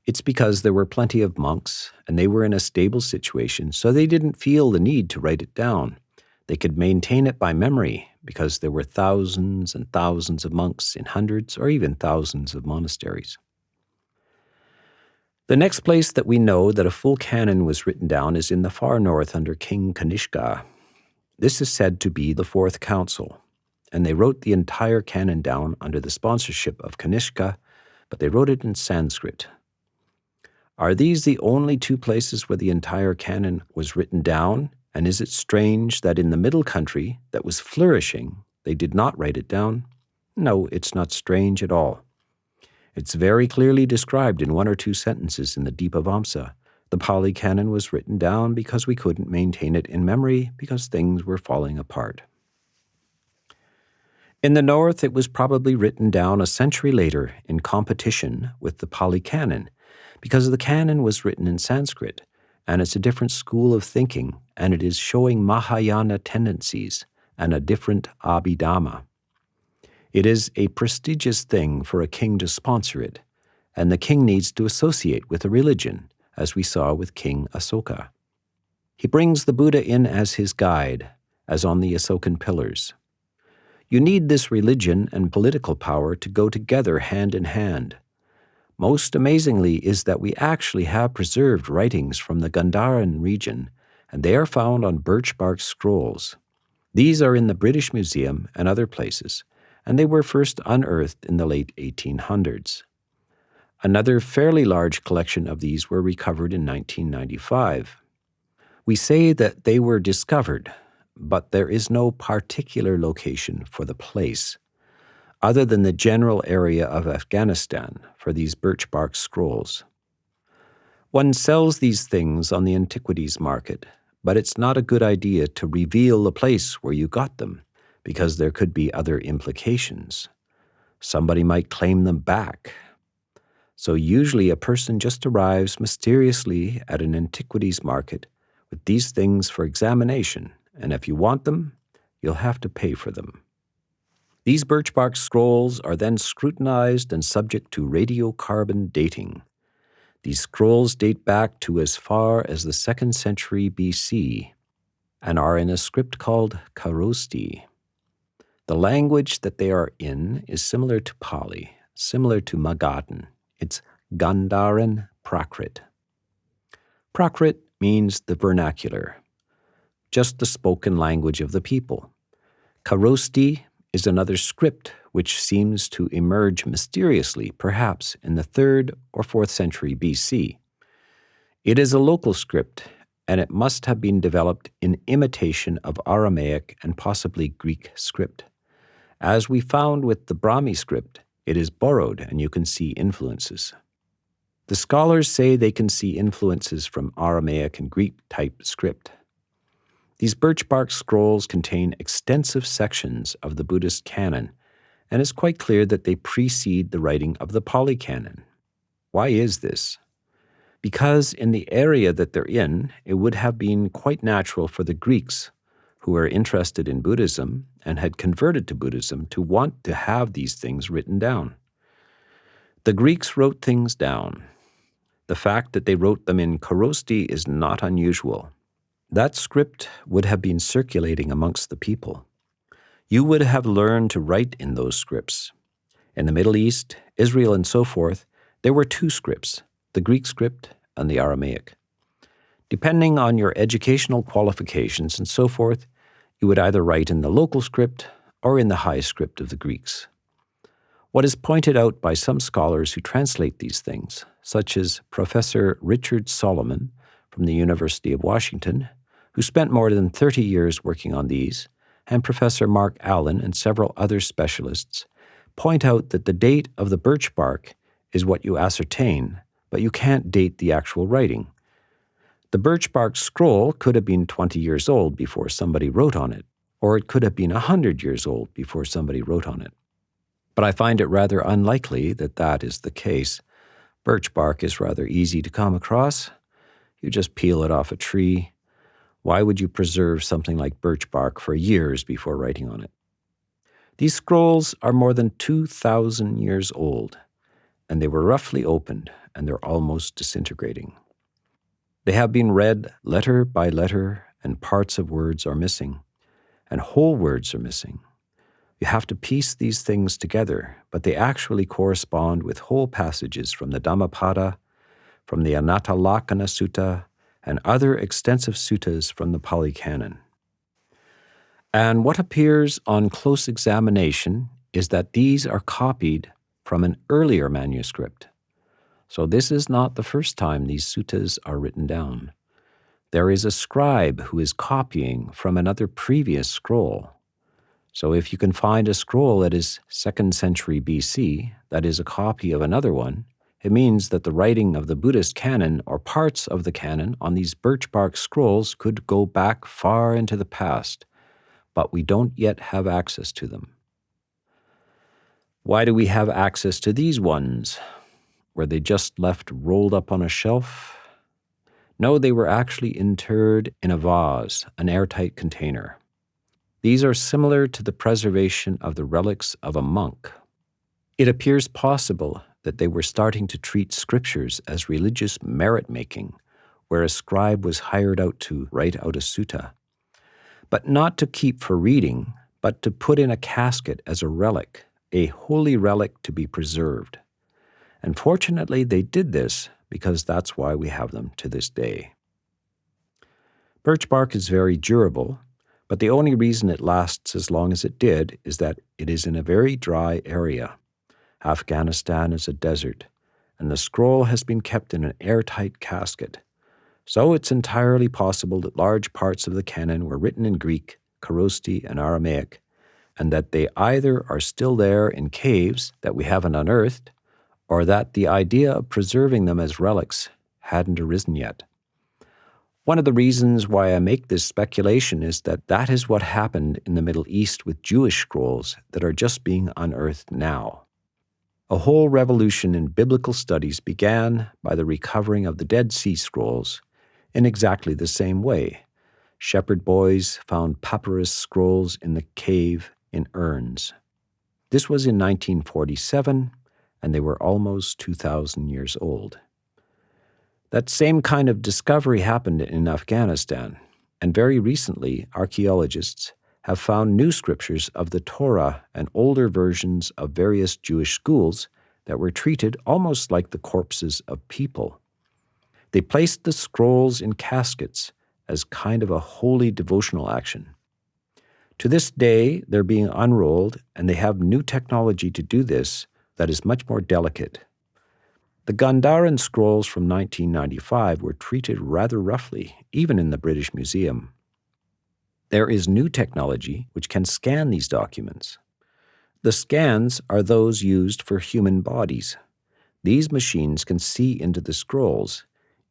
It's because there were plenty of monks, and they were in a stable situation, so they didn't feel the need to write it down. They could maintain it by memory because there were thousands and thousands of monks in hundreds or even thousands of monasteries. The next place that we know that a full canon was written down is in the far north under King Kanishka. This is said to be the Fourth Council, and they wrote the entire canon down under the sponsorship of Kanishka, but they wrote it in Sanskrit. Are these the only two places where the entire canon was written down? And is it strange that in the Middle Country that was flourishing, they did not write it down? No, it's not strange at all. It's very clearly described in one or two sentences in the Dipavamsa. The Pali Canon was written down because we couldn't maintain it in memory because things were falling apart. In the north, it was probably written down a century later in competition with the Pali Canon because the canon was written in Sanskrit, and it's a different school of thinking, and it is showing Mahayana tendencies and a different Abhidhamma. It is a prestigious thing for a king to sponsor it, and the king needs to associate with a religion, as we saw with King Asoka. He brings the Buddha in as his guide, as on the Asokan pillars. You need this religion and political power to go together hand in hand. Most amazingly is that we actually have preserved writings from the Gandharan region, and they are found on birch bark scrolls. These are in the British Museum and other places, and they were first unearthed in the late 1800s. Another fairly large collection of these were recovered in 1995. We say that they were discovered, but there is no particular location for the place, other than the general area of Afghanistan for these birch bark scrolls. One sells these things on the antiquities market, but it's not a good idea to reveal the place where you got them, because there could be other implications. Somebody might claim them back. So usually a person just arrives mysteriously at an antiquities market with these things for examination, and if you want them, you'll have to pay for them. These birch bark scrolls are then scrutinized and subject to radiocarbon dating. These scrolls date back to as far as the 2nd century BC and are in a script called Kharosti. The language that they are in is similar to Pali, similar to Magadhan. It's Gandharan Prakrit. Prakrit means the vernacular. just the spoken language of the people. Kharosti is another script which seems to emerge mysteriously, perhaps in the 3rd or 4th century BC. It is a local script, and it must have been developed in imitation of Aramaic and possibly Greek script. As we found with the Brahmi script, it is borrowed, and you can see influences. The scholars say they can see influences from Aramaic and Greek type script. These birch bark scrolls contain extensive sections of the Buddhist canon, and it's quite clear that they precede the writing of the Pali canon. Why is this? Because in the area that they're in, it would have been quite natural for the Greeks, who were interested in Buddhism and had converted to Buddhism, to want to have these things written down. The Greeks wrote things down. The fact that they wrote them in Kharosti is not unusual. That script would have been circulating amongst the people. You would have learned to write in those scripts. In the Middle East, Israel, and so forth, there were 2 scripts, the Greek script and the Aramaic. Depending on your educational qualifications and so forth, you would either write in the local script or in the high script of the Greeks. What is pointed out by some scholars who translate these things, such as Professor Richard Solomon from the University of Washington, who spent more than 30 years working on these, and Professor Mark Allen and several other specialists, point out that the date of the birch bark is what you ascertain, but you can't date the actual writing. The birch bark scroll could have been 20 years old before somebody wrote on it, or it could have been 100 years old before somebody wrote on it. But I find it rather unlikely that that is the case. Birch bark is rather easy to come across. You just peel it off a tree. Why would you preserve something like birch bark for years before writing on it? These scrolls are more than 2,000 years old, and they were roughly opened, and they're almost disintegrating. They have been read letter by letter, and parts of words are missing, and whole words are missing. You have to piece these things together, but they actually correspond with whole passages from the Dhammapada, from the Anatalakkhana Sutta, and other extensive suttas from the Pali Canon. And what appears on close examination is that these are copied from an earlier manuscript. So this is not the first time these suttas are written down. There is a scribe who is copying from another previous scroll. So if you can find a scroll that is 2nd century BC, that is a copy of another one, it means that the writing of the Buddhist canon or parts of the canon on these birch bark scrolls could go back far into the past, but we don't yet have access to them. Why do we have access to these ones? Were they just left rolled up on a shelf? No, they were actually interred in a vase, an airtight container. These are similar to the preservation of the relics of a monk. It appears possible that they were starting to treat scriptures as religious merit-making, where a scribe was hired out to write out a sutta, but not to keep for reading, but to put in a casket as a relic, a holy relic to be preserved. And fortunately, they did this because that's why we have them to this day. Birch bark is very durable, but the only reason it lasts as long as it did is that it is in a very dry area. Afghanistan is a desert, and the scroll has been kept in an airtight casket. So it's entirely possible that large parts of the canon were written in Greek, Kharosti, and Aramaic, and that they either are still there in caves that we haven't unearthed, or that the idea of preserving them as relics hadn't arisen yet. One of the reasons why I make this speculation is that that is what happened in the Middle East with Jewish scrolls that are just being unearthed now. A whole revolution in biblical studies began by the recovering of the Dead Sea Scrolls in exactly the same way. Shepherd boys found papyrus scrolls in the cave in urns. This was in 1947, and they were almost 2,000 years old. That same kind of discovery happened in Afghanistan, and very recently, archaeologists have found new scriptures of the Torah and older versions of various Jewish schools that were treated almost like the corpses of people. They placed the scrolls in caskets as kind of a holy devotional action. To this day, they're being unrolled, and they have new technology to do this that is much more delicate. The Gandharan scrolls from 1995 were treated rather roughly, even in the British Museum. There is new technology which can scan these documents. The scans are those used for human bodies. These machines can see into the scrolls,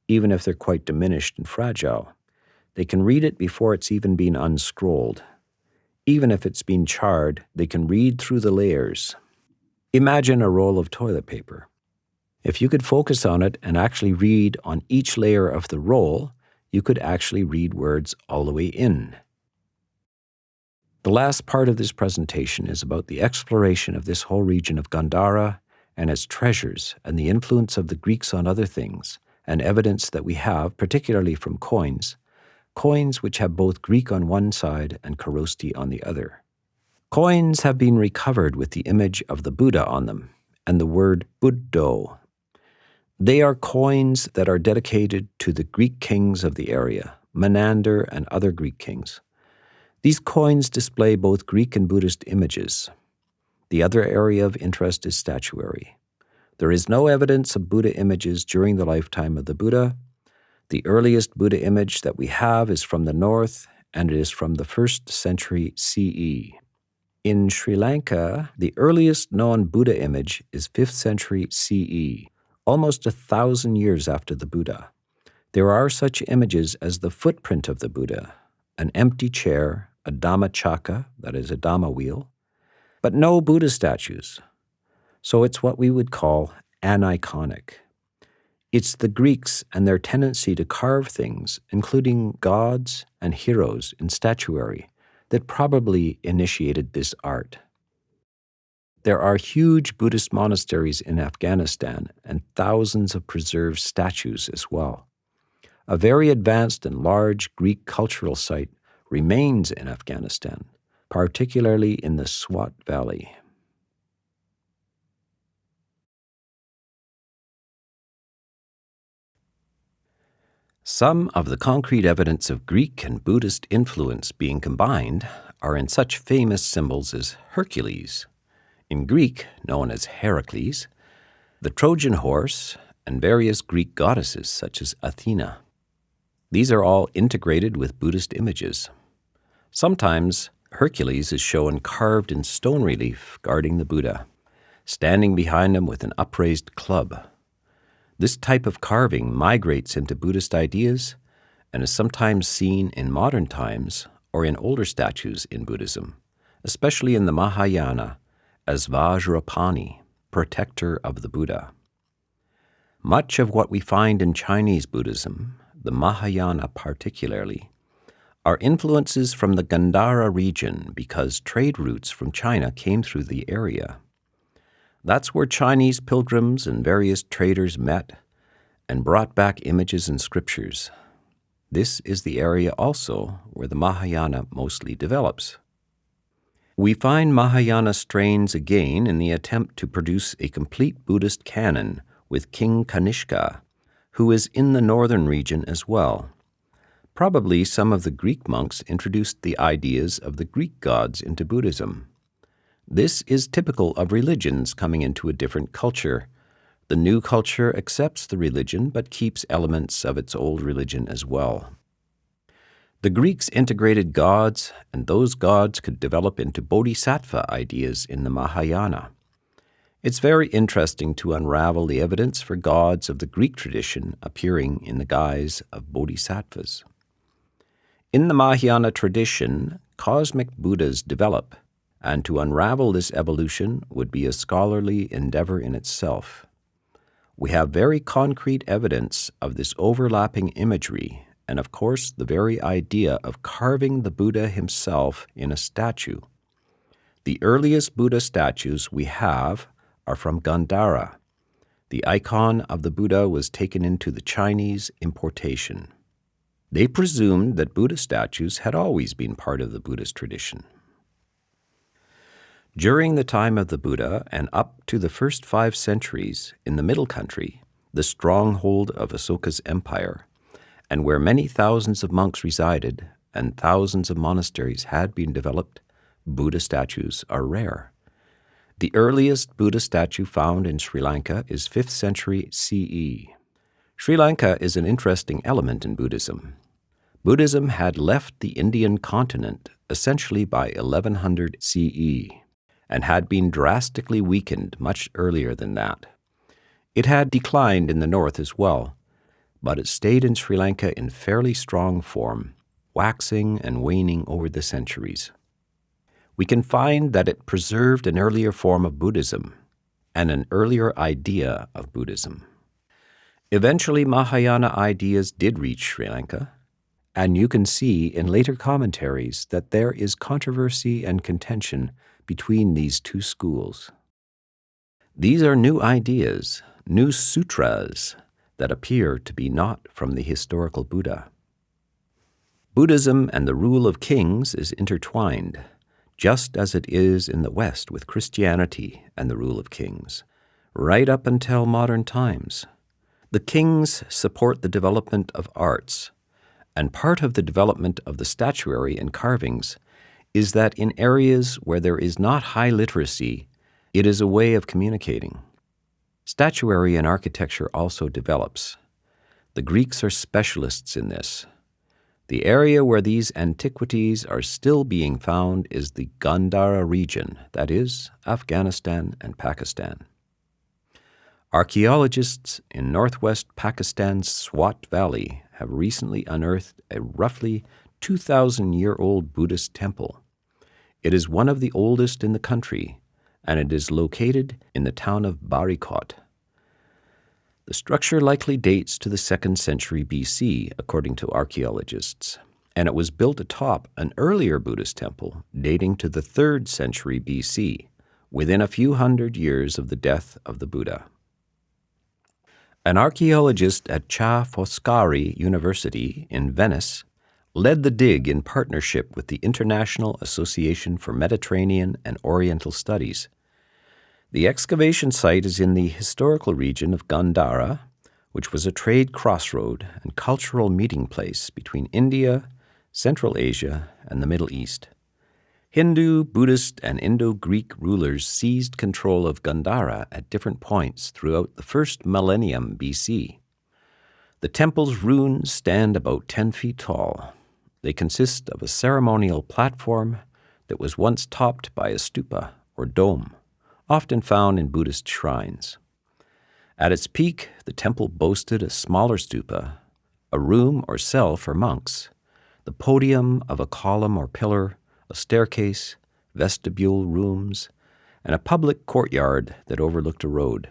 even if they're quite diminished and fragile. They can read it before it's even been unscrolled. Even if it's been charred, they can read through the layers. Imagine a roll of toilet paper. If you could focus on it and actually read on each layer of the roll, you could actually read words all the way in. The last part of this presentation is about the exploration of this whole region of Gandhara and its treasures and the influence of the Greeks on other things, and evidence that we have, particularly from coins which have both Greek on one side and Kharosti on the other. Coins have been recovered with the image of the Buddha on them and the word Buddho. They are coins that are dedicated to the Greek kings of the area, Menander and other Greek kings. These coins display both Greek and Buddhist images. The other area of interest is statuary. There is no evidence of Buddha images during the lifetime of the Buddha. The earliest Buddha image that we have is from the north, and it is from the 1st century CE. In Sri Lanka, the earliest known Buddha image is 5th century CE, almost 1,000 years after the Buddha. There are such images as the footprint of the Buddha, an empty chair, a Dhamma chaka, that is a Dhamma wheel, but no Buddha statues. So it's what we would call aniconic. It's the Greeks and their tendency to carve things, including gods and heroes in statuary, that probably initiated this art. There are huge Buddhist monasteries in Afghanistan and thousands of preserved statues as well. A very advanced and large Greek cultural site remains in Afghanistan, particularly in the Swat Valley. Some of the concrete evidence of Greek and Buddhist influence being combined are in such famous symbols as Hercules, in Greek known as Heracles, the Trojan horse, and various Greek goddesses such as Athena. These are all integrated with Buddhist images. Sometimes Hercules is shown carved in stone relief guarding the Buddha, standing behind him with an upraised club. This type of carving migrates into Buddhist ideas and is sometimes seen in modern times or in older statues in Buddhism, especially in the Mahayana, as Vajrapani, protector of the Buddha. Much of what we find in Chinese Buddhism, the Mahayana particularly, are influences from the Gandhara region because trade routes from China came through the area. That's where Chinese pilgrims and various traders met and brought back images and scriptures. This is the area also where the Mahayana mostly develops. We find Mahayana strains again in the attempt to produce a complete Buddhist canon with King Kanishka, who is in the northern region as well. Probably some of the Greek monks introduced the ideas of the Greek gods into Buddhism. This is typical of religions coming into a different culture. The new culture accepts the religion but keeps elements of its old religion as well. The Greeks integrated gods, and those gods could develop into bodhisattva ideas in the Mahayana. It's very interesting to unravel the evidence for gods of the Greek tradition appearing in the guise of bodhisattvas. In the Mahayana tradition, cosmic Buddhas develop, and to unravel this evolution would be a scholarly endeavor in itself. We have very concrete evidence of this overlapping imagery, and of course the very idea of carving the Buddha himself in a statue. The earliest Buddha statues we have are from Gandhara. The icon of the Buddha was taken into the Chinese importation. They presumed that Buddha statues had always been part of the Buddhist tradition. During the time of the Buddha and up to the first 5 centuries in the Middle Country, the stronghold of Asoka's empire, and where many thousands of monks resided and thousands of monasteries had been developed, Buddha statues are rare. The earliest Buddha statue found in Sri Lanka is 5th century CE. Sri Lanka is an interesting element in Buddhism. Buddhism had left the Indian continent essentially by 1100 CE and had been drastically weakened much earlier than that. It had declined in the north as well, but it stayed in Sri Lanka in fairly strong form, waxing and waning over the centuries. We can find that it preserved an earlier form of Buddhism and an earlier idea of Buddhism. Eventually, Mahayana ideas did reach Sri Lanka, and you can see in later commentaries that there is controversy and contention between these two schools. These are new ideas, new sutras, that appear to be not from the historical Buddha. Buddhism and the rule of kings is intertwined, just as it is in the West with Christianity and the rule of kings, right up until modern times. The kings support the development of arts, and part of the development of the statuary and carvings is that in areas where there is not high literacy, it is a way of communicating. Statuary and architecture also develops. The Greeks are specialists in this. The area where these antiquities are still being found is the Gandhara region, that is, Afghanistan and Pakistan. Archaeologists in northwest Pakistan's Swat Valley have recently unearthed a roughly 2,000-year-old Buddhist temple. It is one of the oldest in the country, and it is located in the town of Barikot. The structure likely dates to the 2nd century BC, according to archaeologists, and it was built atop an earlier Buddhist temple dating to the 3rd century BC, within a few hundred years of the death of the Buddha. An archaeologist at Ca' Foscari University in Venice led the dig in partnership with the International Association for Mediterranean and Oriental Studies. The excavation site is in the historical region of Gandhara, which was a trade crossroad and cultural meeting place between India, Central Asia, and the Middle East. Hindu, Buddhist, and Indo-Greek rulers seized control of Gandhara at different points throughout the first millennium BC. The temple's ruins stand about 10 feet tall. They consist of a ceremonial platform that was once topped by a stupa, or dome, often found in Buddhist shrines. At its peak, the temple boasted a smaller stupa, a room or cell for monks, the podium of a column or pillar, a staircase, vestibule rooms, and a public courtyard that overlooked a road.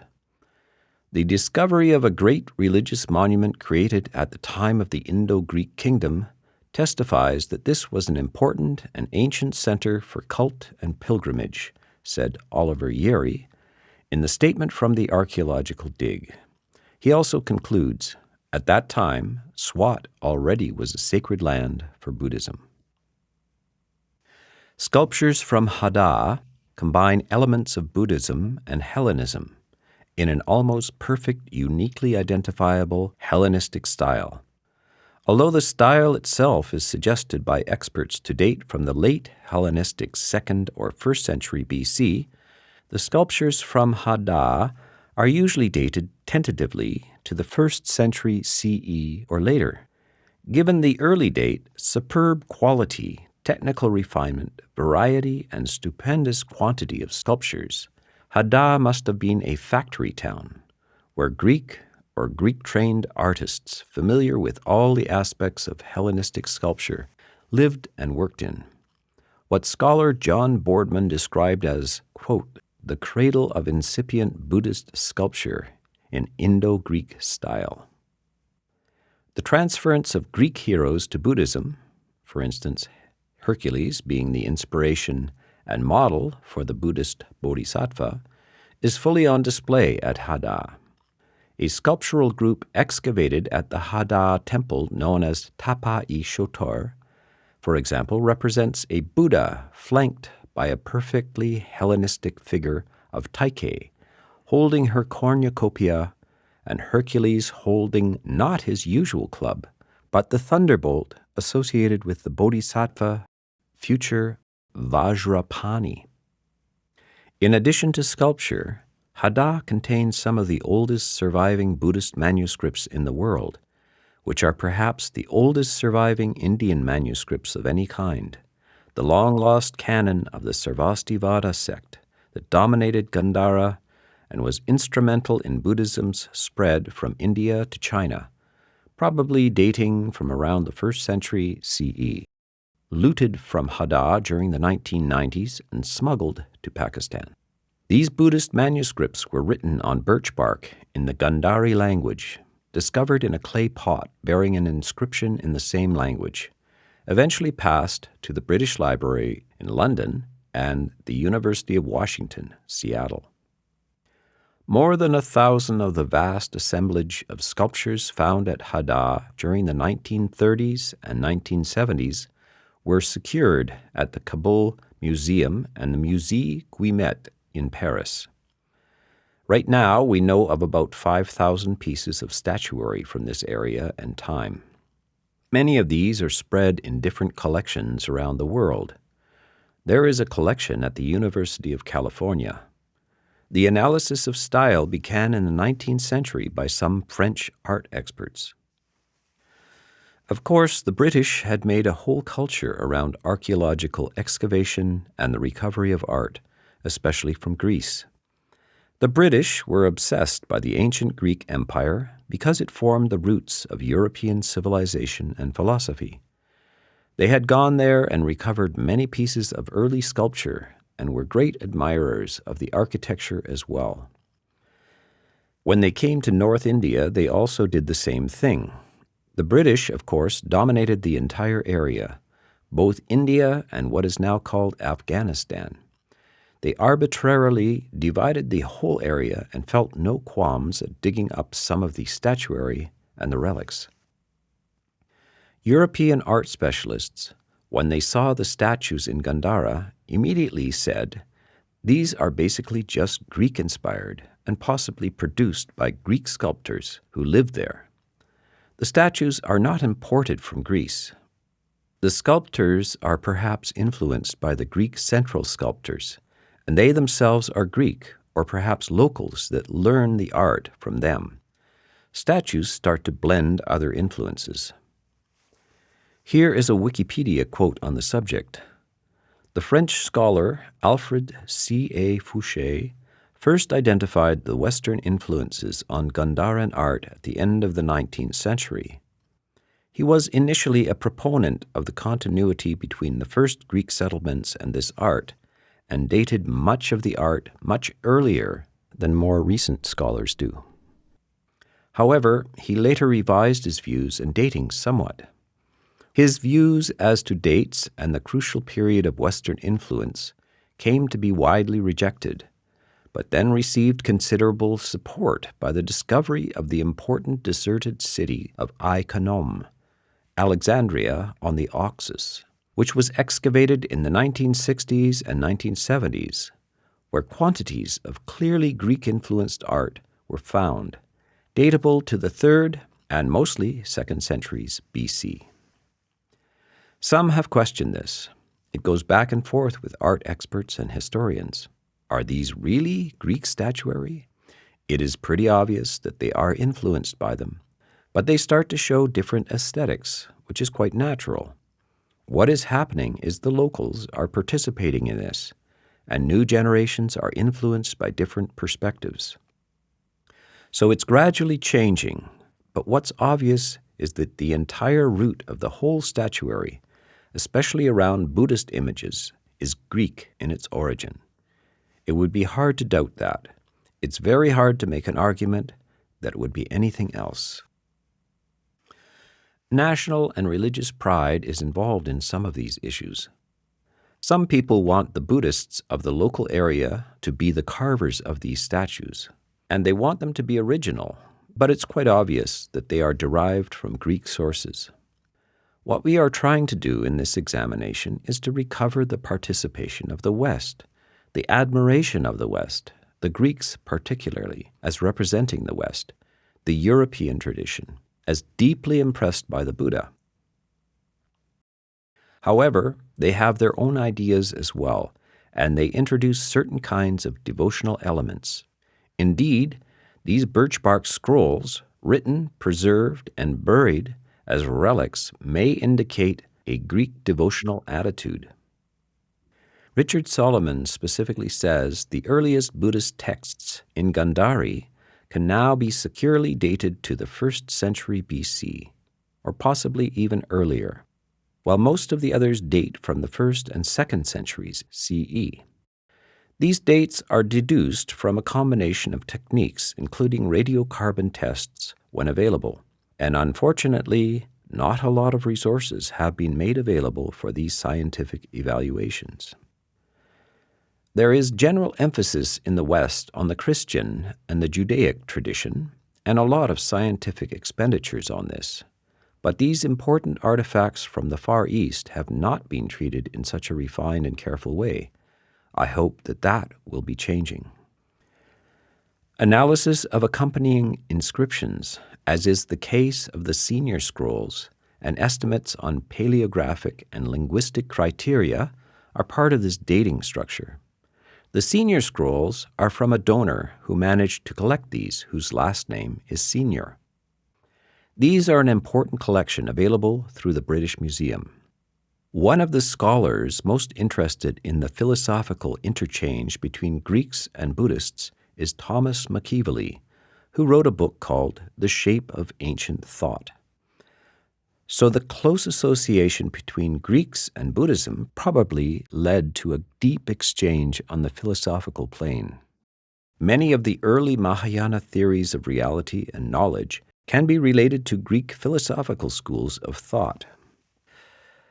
The discovery of a great religious monument created at the time of the Indo-Greek kingdom testifies that this was an important and ancient center for cult and pilgrimage, said Oliver Yerry in the statement from the archaeological dig. He also concludes, at that time, Swat already was a sacred land for Buddhism. Sculptures from Hadda combine elements of Buddhism and Hellenism in an almost perfect, uniquely identifiable Hellenistic style. Although the style itself is suggested by experts to date from the late Hellenistic 2nd or 1st century BC, the sculptures from Hadda are usually dated tentatively to the 1st century CE or later. Given the early date, superb quality, technical refinement, variety, and stupendous quantity of sculptures, Hadda must have been a factory town where Greek or Greek-trained artists familiar with all the aspects of Hellenistic sculpture lived and worked in. What scholar John Boardman described as, quote, the cradle of incipient Buddhist sculpture in Indo-Greek style. The transference of Greek heroes to Buddhism, for instance, Hercules being the inspiration and model for the Buddhist bodhisattva, is fully on display at Hadda. A sculptural group excavated at the Hadda temple known as Tapa-i-Shotor, for example, represents a Buddha flanked by a perfectly Hellenistic figure of Tyche, holding her cornucopia, and Hercules holding not his usual club, but the thunderbolt associated with the Bodhisattva future Vajrapani. In addition to sculpture, Hada contains some of the oldest surviving Buddhist manuscripts in the world, which are perhaps the oldest surviving Indian manuscripts of any kind, the long-lost canon of the Sarvastivada sect that dominated Gandhara and was instrumental in Buddhism's spread from India to China, probably dating from around the 1st century CE, looted from Hada during the 1990s and smuggled to Pakistan. These Buddhist manuscripts were written on birch bark in the Gandhari language, discovered in a clay pot bearing an inscription in the same language, eventually passed to the British Library in London and the University of Washington, Seattle. More than 1,000 of the vast assemblage of sculptures found at Hada during the 1930s and 1970s were secured at the Kabul Museum and the Musée Guimet in Paris. Right now, we know of about 5,000 pieces of statuary from this area and time. Many of these are spread in different collections around the world. There is a collection at the University of California. The analysis of style began in the 19th century by some French art experts. Of course, the British had made a whole culture around archaeological excavation and the recovery of art, especially from Greece. The British were obsessed by the ancient Greek Empire because it formed the roots of European civilization and philosophy. They had gone there and recovered many pieces of early sculpture and were great admirers of the architecture as well. When they came to North India, they also did the same thing. The British, of course, dominated the entire area, both India and what is now called Afghanistan. They arbitrarily divided the whole area and felt no qualms at digging up some of the statuary and the relics. European art specialists, when they saw the statues in Gandhara, immediately said, "These are basically just Greek-inspired and possibly produced by Greek sculptors who lived there. The statues are not imported from Greece. The sculptors are perhaps influenced by the Greek central sculptors, and they themselves are Greek, or perhaps locals that learn the art from them. Statues start to blend other influences." Here is a Wikipedia quote on the subject. The French scholar Alfred C.A. Fouché first identified the Western influences on Gandharan art at the end of the 19th century. He was initially a proponent of the continuity between the first Greek settlements and this art, and dated much of the art much earlier than more recent scholars do. However, he later revised his views and dating somewhat. His views as to dates and the crucial period of Western influence came to be widely rejected, but then received considerable support by the discovery of the important deserted city of Ai-Khanoum, Alexandria on the Oxus, which was excavated in the 1960s and 1970s, where quantities of clearly Greek-influenced art were found, datable to the 3rd and mostly 2nd centuries BC. Some have questioned this. It goes back and forth with art experts and historians. Are these really Greek statuary? It is pretty obvious that they are influenced by them, but they start to show different aesthetics, which is quite natural. What is happening is the locals are participating in this, and new generations are influenced by different perspectives. So it's gradually changing, but what's obvious is that the entire root of the whole statuary, especially around Buddhist images, is Greek in its origin. It would be hard to doubt that. It's very hard to make an argument that it would be anything else. National and religious pride is involved in some of these issues. Some people want the Buddhists of the local area to be the carvers of these statues, and they want them to be original, but it's quite obvious that they are derived from Greek sources. What we are trying to do in this examination is to recover the participation of the West, the admiration of the West, the Greeks particularly, as representing the West, the European tradition, as deeply impressed by the Buddha. However, they have their own ideas as well, and they introduce certain kinds of devotional elements. Indeed, these birch bark scrolls, written, preserved, and buried as relics, may indicate a Greek devotional attitude. Richard Solomon specifically says the earliest Buddhist texts in Gandhara can now be securely dated to the 1st century BC, or possibly even earlier, while most of the others date from the 1st and 2nd centuries CE. These dates are deduced from a combination of techniques, including radiocarbon tests when available, and unfortunately, not a lot of resources have been made available for these scientific evaluations. There is general emphasis in the West on the Christian and the Judaic tradition, and a lot of scientific expenditures on this. But these important artifacts from the Far East have not been treated in such a refined and careful way. I hope that will be changing. Analysis of accompanying inscriptions, as is the case of the senior scrolls, and estimates on paleographic and linguistic criteria are part of this dating structure. The senior scrolls are from a donor who managed to collect these, whose last name is Senior. These are an important collection available through the British Museum. One of the scholars most interested in the philosophical interchange between Greeks and Buddhists is Thomas McKeeverly, who wrote a book called The Shape of Ancient Thought. So the close association between Greeks and Buddhism probably led to a deep exchange on the philosophical plane. Many of the early Mahayana theories of reality and knowledge can be related to Greek philosophical schools of thought.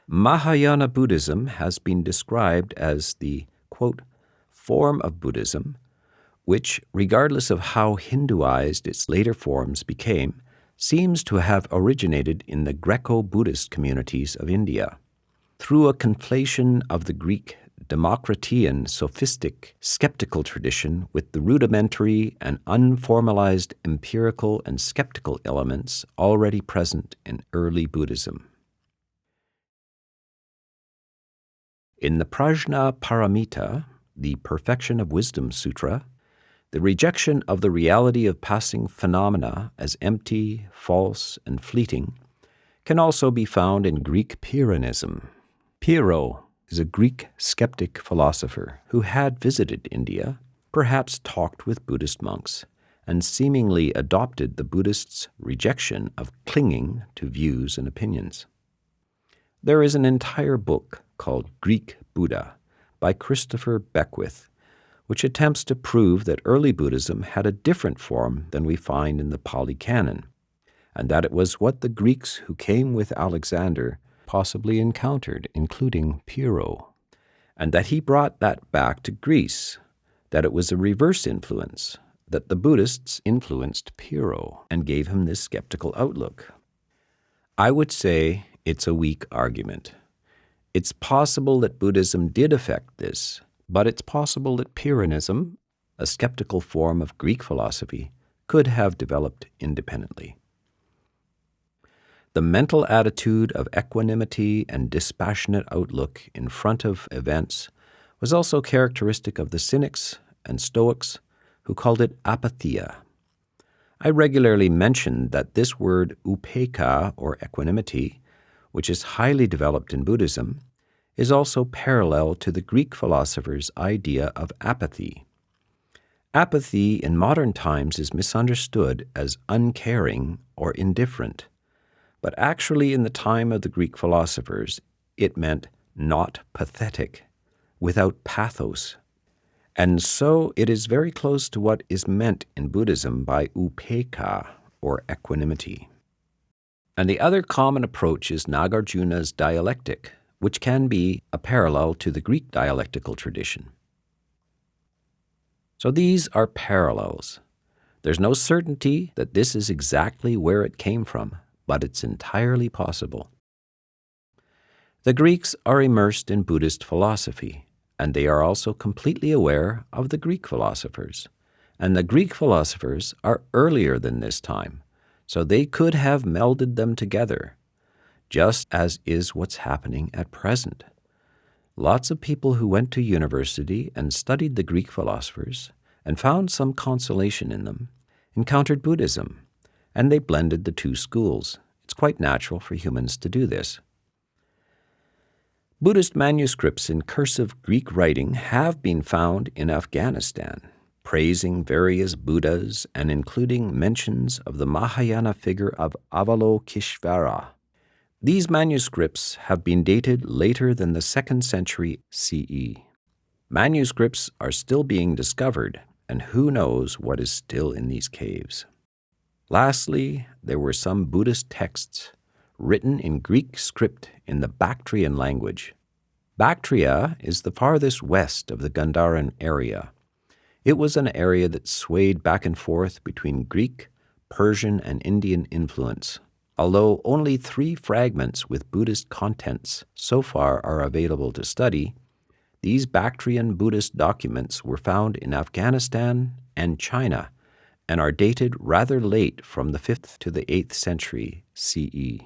Mahayana Buddhism has been described as the, quote, form of Buddhism, which, regardless of how Hinduized its later forms became, seems to have originated in the Greco-Buddhist communities of India. Through a conflation of the Greek Democritean sophistic skeptical tradition with the rudimentary and unformalized empirical and skeptical elements already present in early Buddhism. In the Prajna Paramita, the Perfection of Wisdom Sutra, the rejection of the reality of passing phenomena as empty, false, and fleeting can also be found in Greek Pyrrhonism. Pyrrho is a Greek skeptic philosopher who had visited India, perhaps talked with Buddhist monks, and seemingly adopted the Buddhists' rejection of clinging to views and opinions. There is an entire book called Greek Buddha by Christopher Beckwith, which attempts to prove that early Buddhism had a different form than we find in the Pali Canon, and that it was what the Greeks who came with Alexander possibly encountered, including Pyrrho, and that he brought that back to Greece, that it was a reverse influence, that the Buddhists influenced Pyrrho and gave him this skeptical outlook. I would say it's a weak argument. It's possible that Buddhism did affect this, but it's possible that Pyrrhonism, a skeptical form of Greek philosophy, could have developed independently. The mental attitude of equanimity and dispassionate outlook in front of events was also characteristic of the Cynics and Stoics, who called it apatheia. I regularly mention that this word upekkha, or equanimity, which is highly developed in Buddhism, is also parallel to the Greek philosophers' idea of apathy. Apathy in modern times is misunderstood as uncaring or indifferent, but actually in the time of the Greek philosophers, it meant not pathetic, without pathos. And so it is very close to what is meant in Buddhism by upekkha, or equanimity. And the other common approach is Nagarjuna's dialectic, which can be a parallel to the Greek dialectical tradition. So these are parallels. There's no certainty that this is exactly where it came from, but it's entirely possible. The Greeks are immersed in Buddhist philosophy, and they are also completely aware of the Greek philosophers. And the Greek philosophers are earlier than this time, so they could have melded them together, just as is what's happening at present. Lots of people who went to university and studied the Greek philosophers and found some consolation in them encountered Buddhism, and they blended the two schools. It's quite natural for humans to do this. Buddhist manuscripts in cursive Greek writing have been found in Afghanistan, praising various Buddhas and including mentions of the Mahayana figure of Avalokiteshvara. These manuscripts have been dated later than the 2nd century CE. Manuscripts are still being discovered, and who knows what is still in these caves. Lastly, there were some Buddhist texts written in Greek script in the Bactrian language. Bactria is the farthest west of the Gandharan area. It was an area that swayed back and forth between Greek, Persian, and Indian influence. Although only 3 fragments with Buddhist contents so far are available to study, these Bactrian Buddhist documents were found in Afghanistan and China and are dated rather late from the 5th to the 8th century CE.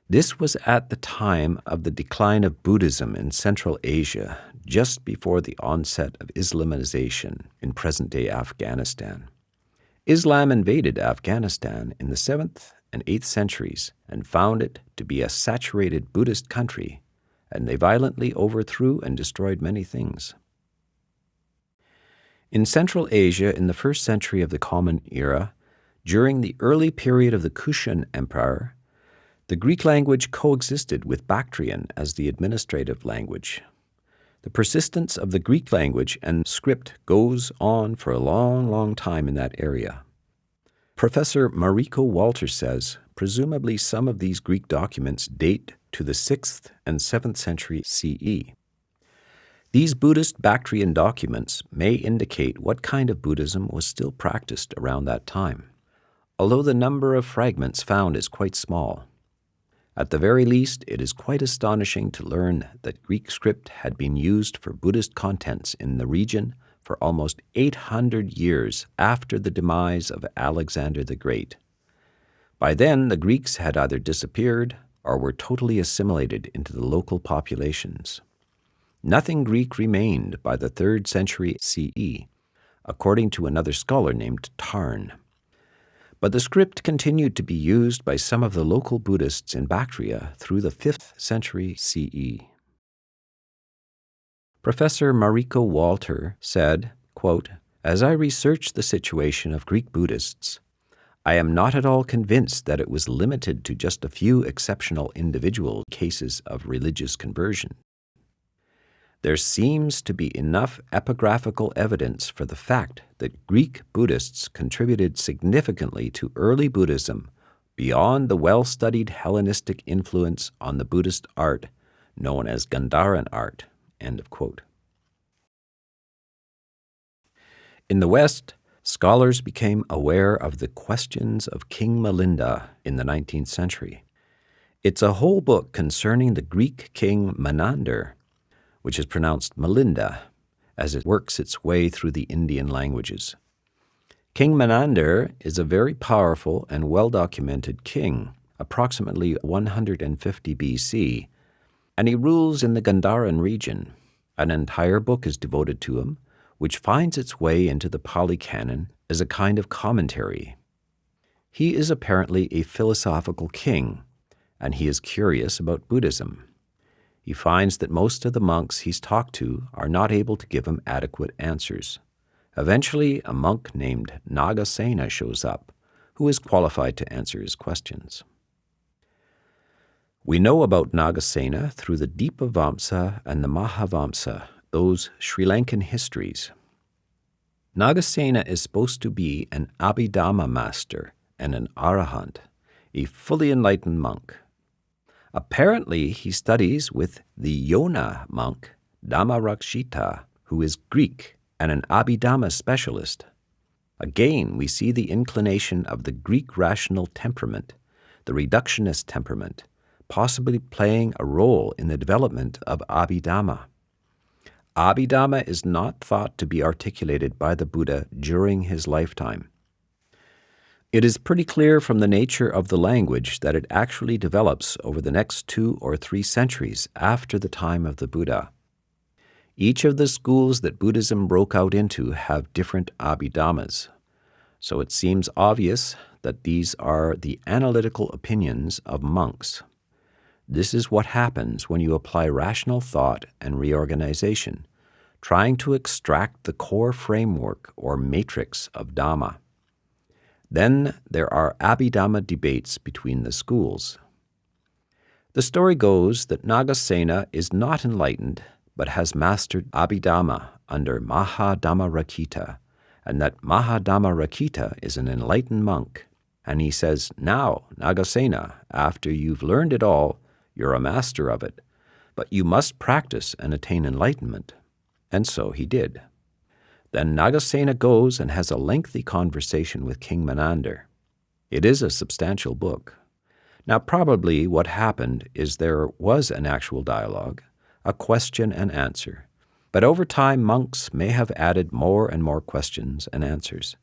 This was at the time of the decline of Buddhism in Central Asia, just before the onset of Islamization in present-day Afghanistan. Islam invaded Afghanistan in the 7th and 8th centuries and found it to be a saturated Buddhist country, and they violently overthrew and destroyed many things. In Central Asia in the 1st century of the Common Era, during the early period of the Kushan Empire, the Greek language coexisted with Bactrian as the administrative language. The persistence of the Greek language and script goes on for a long, long time in that area. Professor Mariko Walter says, presumably some of these Greek documents date to the 6th and 7th century CE. These Buddhist Bactrian documents may indicate what kind of Buddhism was still practiced around that time, although the number of fragments found is quite small. At the very least, it is quite astonishing to learn that Greek script had been used for Buddhist contents in the region for almost 800 years after the demise of Alexander the Great. By then, the Greeks had either disappeared or were totally assimilated into the local populations. Nothing Greek remained by the 3rd century CE, according to another scholar named Tarn. But the script continued to be used by some of the local Buddhists in Bactria through the 5th century CE. Professor Mariko Walter said, quote, "As I researched the situation of Greek Buddhists, I am not at all convinced that it was limited to just a few exceptional individual cases of religious conversion. There seems to be enough epigraphical evidence for the fact that Greek Buddhists contributed significantly to early Buddhism beyond the well-studied Hellenistic influence on the Buddhist art known as Gandharan art." End of quote. In the West, scholars became aware of the questions of King Milinda in the 19th century. It's a whole book concerning the Greek king Menander, which is pronounced Melinda, as it works its way through the Indian languages. King Menander is a very powerful and well-documented king, approximately 150 BC, and he rules in the Gandharan region. An entire book is devoted to him, which finds its way into the Pali Canon as a kind of commentary. He is apparently a philosophical king, and he is curious about Buddhism. He finds that most of the monks he's talked to are not able to give him adequate answers. Eventually, a monk named Nagasena shows up, who is qualified to answer his questions. We know about Nagasena through the Dipavamsa and the Mahavamsa, those Sri Lankan histories. Nagasena is supposed to be an Abhidhamma master and an arahant, a fully enlightened monk. Apparently, he studies with the Yona monk, Dhammarakshita, who is Greek and an Abhidhamma specialist. Again, we see the inclination of the Greek rational temperament, the reductionist temperament, possibly playing a role in the development of Abhidhamma. Abhidhamma is not thought to be articulated by the Buddha during his lifetime. It is pretty clear from the nature of the language that it actually develops over the next 2 or 3 centuries after the time of the Buddha. Each of the schools that Buddhism broke out into have different abhidhammas, so it seems obvious that these are the analytical opinions of monks. This is what happens when you apply rational thought and reorganization, trying to extract the core framework or matrix of Dhamma. Then there are abhidhamma debates between the schools. The story goes that Nagasena is not enlightened, but has mastered abhidhamma under Mahadhammarakkhita, and that Mahadhammarakkhita is an enlightened monk. And he says, "Now, Nagasena, after you've learned it all, you're a master of it, but you must practice and attain enlightenment." And so he did. Then Nagasena goes and has a lengthy conversation with King Menander. It is a substantial book. Now, probably what happened is there was an actual dialogue, a question and answer, but over time monks may have added more and more questions and answers.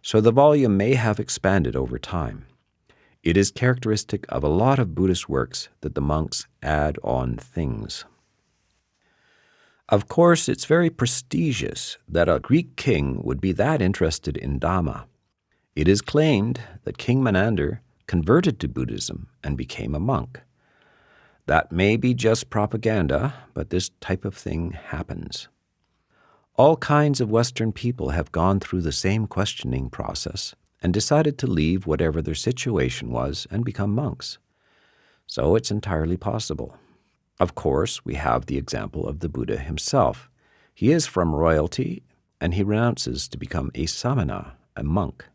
So the volume may have expanded over time. It is characteristic of a lot of Buddhist works that the monks add on things. Of course, it's very prestigious that a Greek king would be that interested in Dhamma. It is claimed that King Menander converted to Buddhism and became a monk. That may be just propaganda, but this type of thing happens. All kinds of Western people have gone through the same questioning process and decided to leave whatever their situation was and become monks. So it's entirely possible. Of course, we have the example of the Buddha himself. He is from royalty, and he renounces to become a samana, a monk.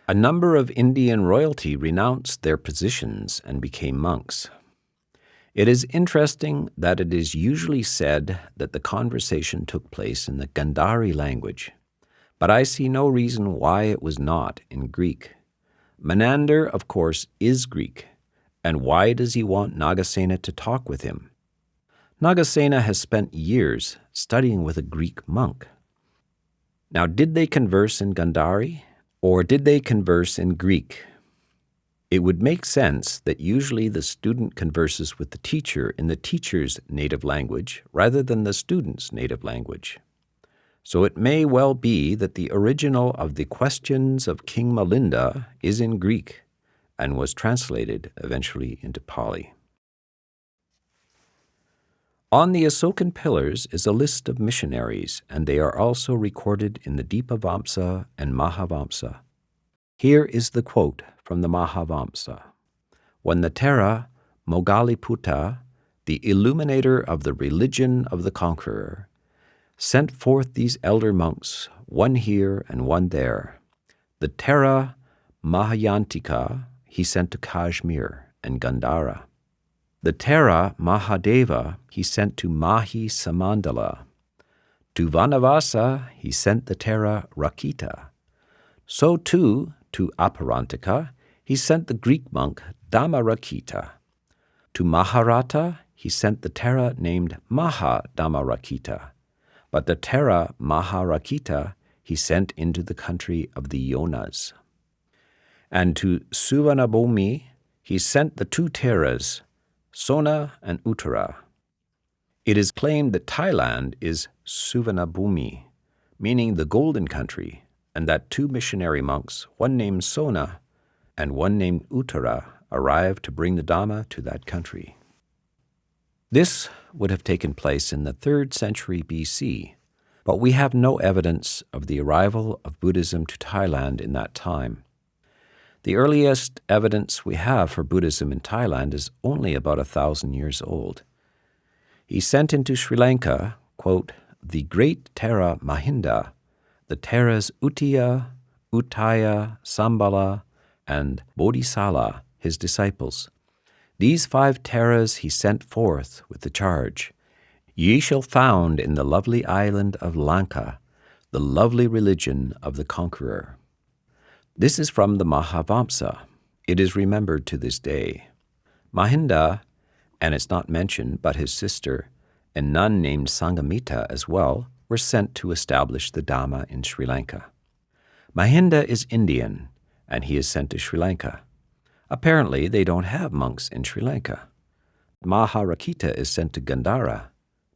A number of Indian royalty renounced their positions and became monks. It is interesting that it is usually said that the conversation took place in the Gandhara language, but I see no reason why it was not in Greek. Menander, of course, is Greek. And why does he want Nagasena to talk with him? Nagasena has spent years studying with a Greek monk. Now, did they converse in Gandhara, or did they converse in Greek? It would make sense that usually the student converses with the teacher in the teacher's native language rather than the student's native language. So it may well be that the original of the questions of King Milinda is in Greek, and was translated eventually into Pali. On the Asokan pillars is a list of missionaries, and they are also recorded in the Dipavamsa and Mahavamsa. Here is the quote from the Mahavamsa. When the Thera Moggaliputta, the illuminator of the religion of the conqueror, sent forth these elder monks, one here and one there, the Thera Mahayantika he sent to Kashmir and Gandhara. The Thera Mahadeva he sent to Mahi Samandala. To Vanavasa he sent the Thera Rakkhita. So too, to Aparantika he sent the Greek monk Dhammarakkhita. To Maharata he sent the Thera named Mahadhammarakkhita. But the Thera Maharakkhita he sent into the country of the Yonas. And to Suvarnabhumi he sent the 2 Theras, Sona and Uttara. It is claimed that Thailand is Suvarnabhumi, meaning the golden country, and that 2 missionary monks, one named Sona and one named Uttara, arrived to bring the Dhamma to that country. This would have taken place in the 3rd century BC, but we have no evidence of the arrival of Buddhism to Thailand in that time. The earliest evidence we have for Buddhism in Thailand is only about 1,000 years old. He sent into Sri Lanka, quote, the great Thera Mahinda, the Theras Uttiya, Uttaya, Sambala, and Bodhisala, his disciples. These 5 Theras he sent forth with the charge, Ye shall found in the lovely island of Lanka the lovely religion of the conqueror. This is from the Mahavamsa. It is remembered to this day. Mahinda, and it's not mentioned, but his sister, a nun named Sangamita as well, were sent to establish the Dhamma in Sri Lanka. Mahinda is Indian, and he is sent to Sri Lanka. Apparently, they don't have monks in Sri Lanka. Maharakita is sent to Gandhara,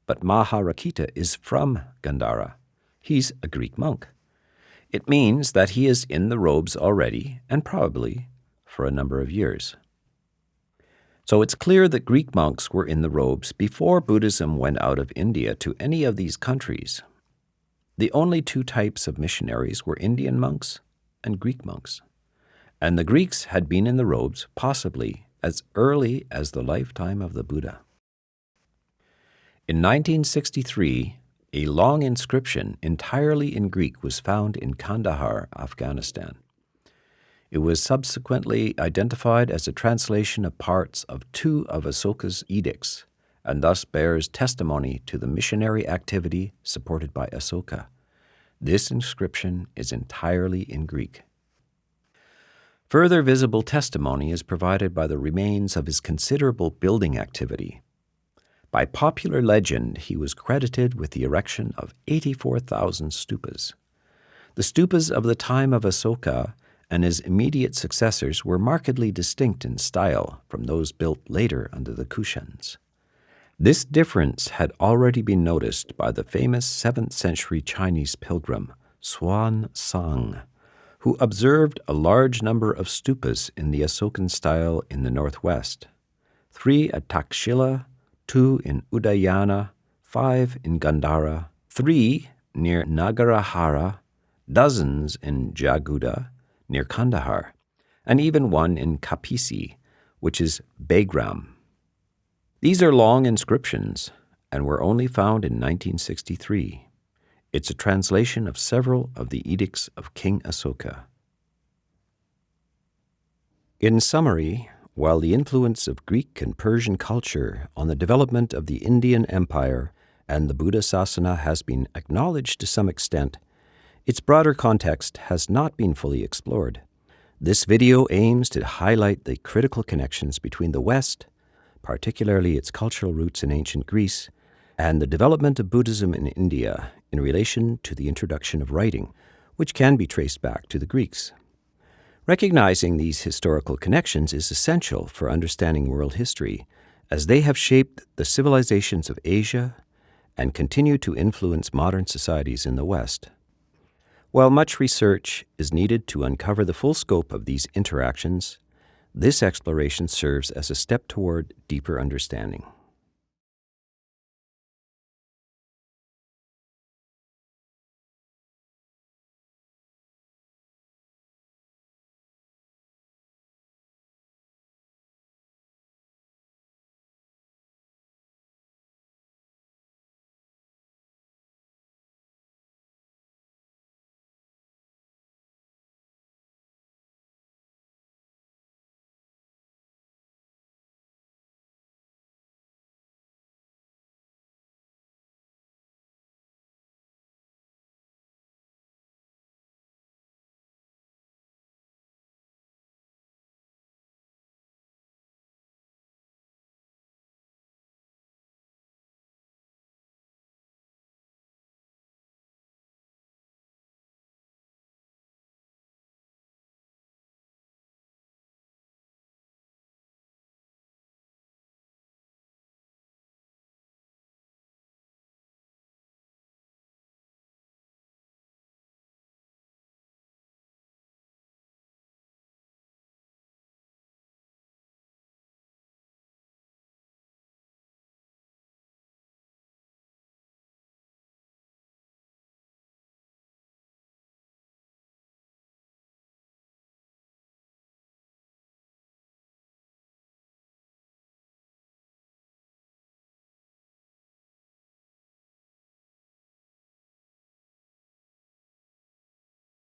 but Maharakita is from Gandhara. He's a Greek monk. It means that he is in the robes already, and probably for a number of years. So it's clear that Greek monks were in the robes before Buddhism went out of India to any of these countries. The only two types of missionaries were Indian monks and Greek monks. And the Greeks had been in the robes possibly as early as the lifetime of the Buddha. In 1963, a long inscription entirely in Greek was found in Kandahar, Afghanistan. It was subsequently identified as a translation of parts of two of Asoka's edicts, and thus bears testimony to the missionary activity supported by Asoka. This inscription is entirely in Greek. Further visible testimony is provided by the remains of his considerable building activity. By popular legend, he was credited with the erection of 84,000 stupas. The stupas of the time of Asoka and his immediate successors were markedly distinct in style from those built later under the Kushans. This difference had already been noticed by the famous 7th century Chinese pilgrim, Xuan Sang, who observed a large number of stupas in the Asokan style in the northwest, 3 at Takshila, 2 in Udayana, 5 in Gandhara, 3 near Nagarahara, dozens in Jaguda, near Kandahar, and even one in Kapisi, which is Begram. These are long inscriptions and were only found in 1963. It's a translation of several of the edicts of King Asoka. In summary, while the influence of Greek and Persian culture on the development of the Indian Empire and the Buddha Sasana has been acknowledged to some extent, its broader context has not been fully explored. This video aims to highlight the critical connections between the West, particularly its cultural roots in ancient Greece, and the development of Buddhism in India in relation to the introduction of writing, which can be traced back to the Greeks. Recognizing these historical connections is essential for understanding world history, as they have shaped the civilizations of Asia and continue to influence modern societies in the West. While much research is needed to uncover the full scope of these interactions, this exploration serves as a step toward deeper understanding.